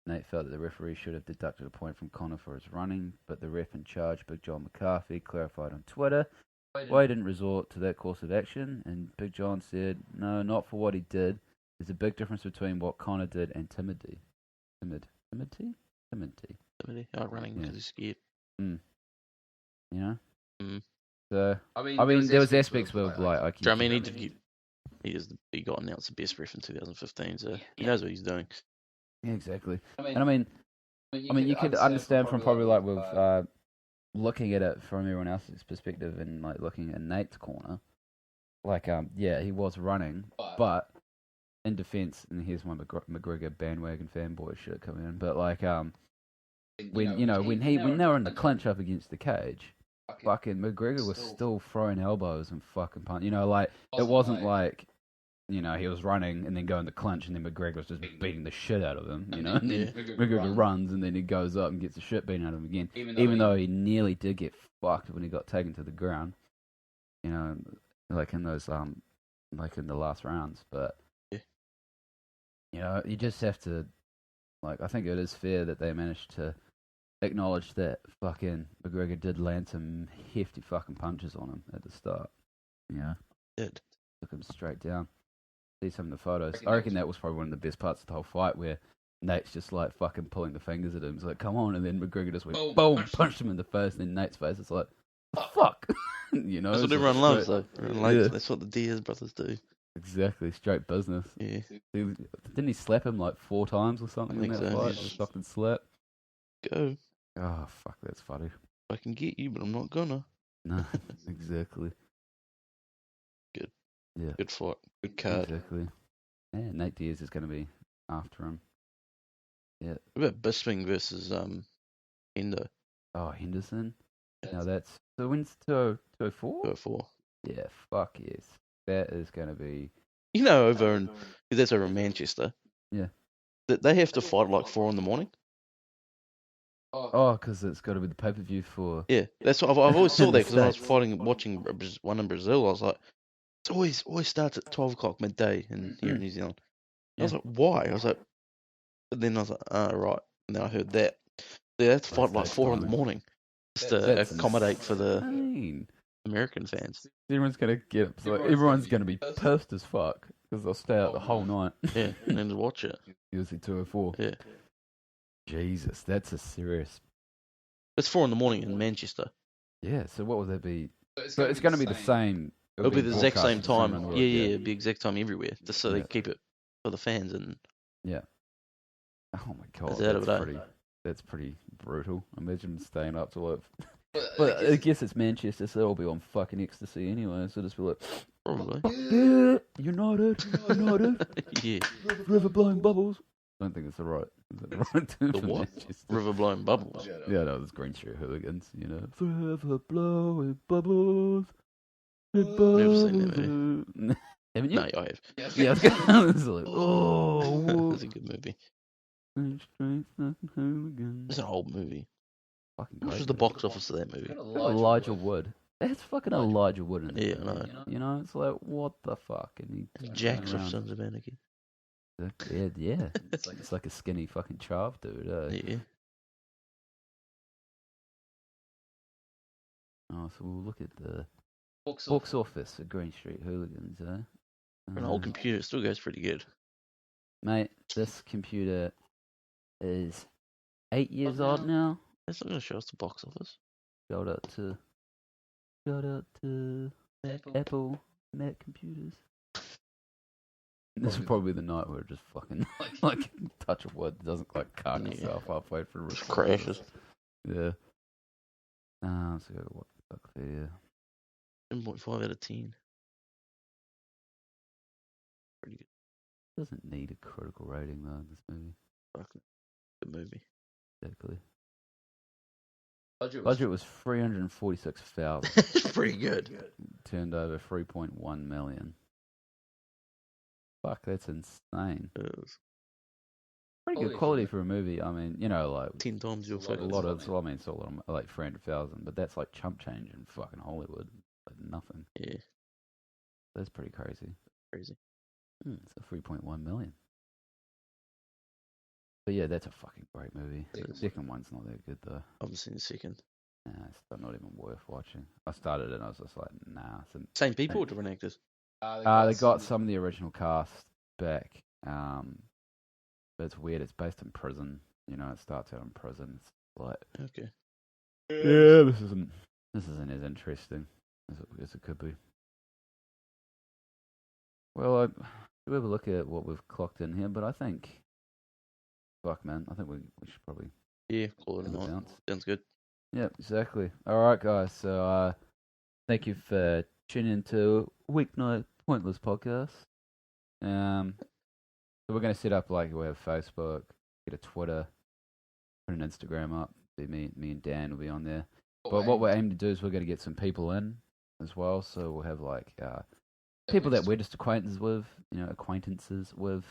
[SPEAKER 1] Nate felt that the referee should have deducted a point from Conor for his running, but the ref in charge, Big John McCarthy, clarified on Twitter why he didn't resort to that course of action, and Big John said, no, not for what he did. There's a big difference between what Conor did and timidity. Timidity?
[SPEAKER 2] Running because he's scared.
[SPEAKER 1] You know?
[SPEAKER 2] Mm.
[SPEAKER 1] So, I mean, there was aspects where like
[SPEAKER 2] I mean, he got announced the best ref in 2015, so he knows what he's doing.
[SPEAKER 1] Yeah, exactly. And I mean, you could understand from probably like with looking at it from everyone else's perspective and like looking at Nate's corner, like yeah, he was running, but in defense, and here's my McGregor bandwagon fanboy shit coming in, but like when they were in the clinch up against the cage, fucking McGregor was still throwing elbows and fucking punch. You know, like it wasn't like he was running and then going to clinch and then McGregor was just beating the shit out of him. You know, and then McGregor runs and then he goes up and gets the shit beaten out of him again. Even though he nearly did get fucked when he got taken to the ground. You know, like in those like in the last rounds, but. You know, you just have to, like, I think it is fair that they managed to acknowledge that fucking McGregor did land some hefty fucking punches on him at the start. You know?
[SPEAKER 2] Did.
[SPEAKER 1] Took him straight down. See some of the photos. I reckon that was probably one of the best parts of the whole fight where Nate's just like fucking pulling the fingers at him. He's like, come on. And then McGregor just went, boom, punched him in the face. And then Nate's face is like, fuck. You know?
[SPEAKER 2] That's what everyone loves, though. That's what the Diaz brothers do.
[SPEAKER 1] Exactly, straight business.
[SPEAKER 2] Yeah.
[SPEAKER 1] Didn't he slap him like 4 times or something in that fight? Just fucking slap.
[SPEAKER 2] Go.
[SPEAKER 1] Oh, fuck, that's funny.
[SPEAKER 2] I can get you, but I'm not gonna.
[SPEAKER 1] No, exactly.
[SPEAKER 2] Good.
[SPEAKER 1] Yeah.
[SPEAKER 2] Good fight. Good card.
[SPEAKER 1] Exactly. Yeah, Nate Diaz is going to be after him. Yeah.
[SPEAKER 2] What about Bisping versus Hendo?
[SPEAKER 1] Oh, Henderson? Now that's... So when's 204?
[SPEAKER 2] 204.
[SPEAKER 1] Yeah, fuck yes. That is going to be...
[SPEAKER 2] You know, that's over in Manchester.
[SPEAKER 1] Yeah.
[SPEAKER 2] That they have to fight like 4 in the morning.
[SPEAKER 1] Oh, because it's got to be the pay-per-view for...
[SPEAKER 2] Yeah, that's what I've always
[SPEAKER 1] In
[SPEAKER 2] saw
[SPEAKER 1] the
[SPEAKER 2] that because when I was
[SPEAKER 1] States.
[SPEAKER 2] watching one in Brazil, I was like, it's always starts at 12 o'clock midday here in New Zealand. I was like, why? I was like, and then I was like, right. And then I heard that they have to fight like 4 in the morning just to
[SPEAKER 1] That's
[SPEAKER 2] accommodate for the
[SPEAKER 1] insane.
[SPEAKER 2] American fans.
[SPEAKER 1] Everyone's going to get... So everyone's going to be pissed as fuck because they'll stay out the whole night.
[SPEAKER 2] Yeah, and then to watch it.
[SPEAKER 1] UFC 204.
[SPEAKER 2] Yeah.
[SPEAKER 1] Jesus, that's a serious...
[SPEAKER 2] It's 4 in the morning in Manchester.
[SPEAKER 1] Yeah, so what would that be? So it's going to be the same...
[SPEAKER 2] It'll be the exact same time.
[SPEAKER 1] Yeah,
[SPEAKER 2] It'll be exact time everywhere. Just so they keep it for the fans and...
[SPEAKER 1] Yeah. Oh my god, that's pretty brutal. Imagine staying up till it. But I guess it's Manchester, so they'll be on fucking ecstasy anyway. So just be like,
[SPEAKER 2] probably.
[SPEAKER 1] Yeah, United.
[SPEAKER 2] Yeah.
[SPEAKER 1] River blowing bubbles. I don't think it's the right term
[SPEAKER 2] the
[SPEAKER 1] for
[SPEAKER 2] what?
[SPEAKER 1] Manchester.
[SPEAKER 2] River blowing bubbles.
[SPEAKER 1] Yeah, no, it's Green Street Hooligans. You know, forever blowing bubbles. Never
[SPEAKER 2] seen that movie.
[SPEAKER 1] Haven't you?
[SPEAKER 2] No, I have.
[SPEAKER 1] Yeah, I was like, oh,
[SPEAKER 2] that's a good movie. It's an old movie.
[SPEAKER 1] Fucking
[SPEAKER 2] What was the box office of that movie?
[SPEAKER 1] Elijah Wood. That's fucking Elijah Wood in it.
[SPEAKER 2] Yeah, I know.
[SPEAKER 1] You know, it's like, what the fuck? And he
[SPEAKER 2] Jax of Sons of Anarchy.
[SPEAKER 1] Yeah. It's like a skinny fucking chav dude.
[SPEAKER 2] Yeah.
[SPEAKER 1] Oh, so we'll look at the box office for Green Street Hooligans,
[SPEAKER 2] For an old computer, it still goes pretty good.
[SPEAKER 1] Mate, this computer is 8 years old now.
[SPEAKER 2] It's not going to show us the box office.
[SPEAKER 1] Shout out to Apple Mac computers. This is probably the night where it just fucking like touch of wood doesn't like cock itself halfway through.
[SPEAKER 2] Just crashes.
[SPEAKER 1] Yeah. So what the fuck there?
[SPEAKER 2] 7.5 out of 10. Pretty good.
[SPEAKER 1] Doesn't need a critical rating though. This movie.
[SPEAKER 2] Fucking good movie.
[SPEAKER 1] Exactly. Budget was 346,000.
[SPEAKER 2] It's pretty good.
[SPEAKER 1] Turned over 3.1 million. Fuck, that's insane.
[SPEAKER 2] It is.
[SPEAKER 1] Pretty good quality for a movie. I mean, you know, like
[SPEAKER 2] 10 times your fucking.
[SPEAKER 1] A lot of, so I mean, it's a lot of, like 300,000, but that's like chump change in fucking Hollywood. Like nothing.
[SPEAKER 2] Yeah.
[SPEAKER 1] That's pretty crazy. It's a 3.1 million. But yeah, that's a fucking great movie. The second one's not that good though.
[SPEAKER 2] I haven't seen the second.
[SPEAKER 1] Nah, it's not even worth watching. I started it and I was just like, nah.
[SPEAKER 2] Same people or different actors?
[SPEAKER 1] They got some of the original cast back. But it's weird. It's based in prison. You know, it starts out in prison. It's like,
[SPEAKER 2] okay.
[SPEAKER 1] Yeah, this isn't as interesting as it could be. Well, we'll have a look at what we've clocked in here, but I think, fuck man, I think we should probably
[SPEAKER 2] call it a night. Sounds good.
[SPEAKER 1] Yeah, exactly. All right, guys. So, thank you for tuning into Weeknight Pointless Podcast. So we're going to set up like we have Facebook, get a Twitter, put an Instagram up. Me and Dan will be on there. But what we're aiming to do is we're going to get some people in as well. So we'll have like people that we're just acquaintances with,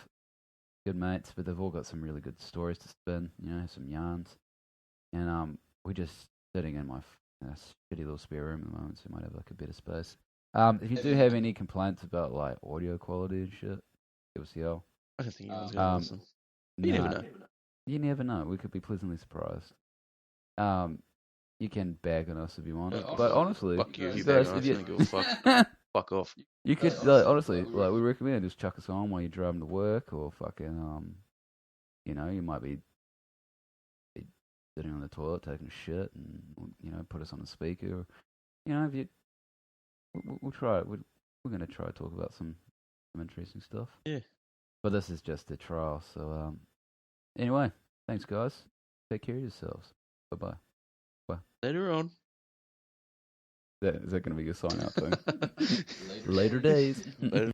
[SPEAKER 1] good mates, but they've all got some really good stories to spin, some yarns. And we're just sitting in my shitty little spare room at the moment, so we might have like a better space. If you do have any complaints about like audio quality and shit, give us a yell.
[SPEAKER 2] I don't think anyone's going to listen. You never know.
[SPEAKER 1] You never know. We could be pleasantly surprised. You can bag on us if you want, but honestly,
[SPEAKER 2] fuck you guys, if you give a fuck. Fuck off.
[SPEAKER 1] You could honestly, like, we recommend just chuck us on while you're driving to work, or fucking you might be sitting on the toilet taking a shit, and put us on the speaker. If you, we'll try it. We're gonna try to talk about some interesting stuff.
[SPEAKER 2] Yeah.
[SPEAKER 1] But this is just a trial, so anyway, thanks guys. Take care of yourselves. Bye.
[SPEAKER 2] Later on.
[SPEAKER 1] Is that going to be your sign out thing? Later days.
[SPEAKER 2] Later.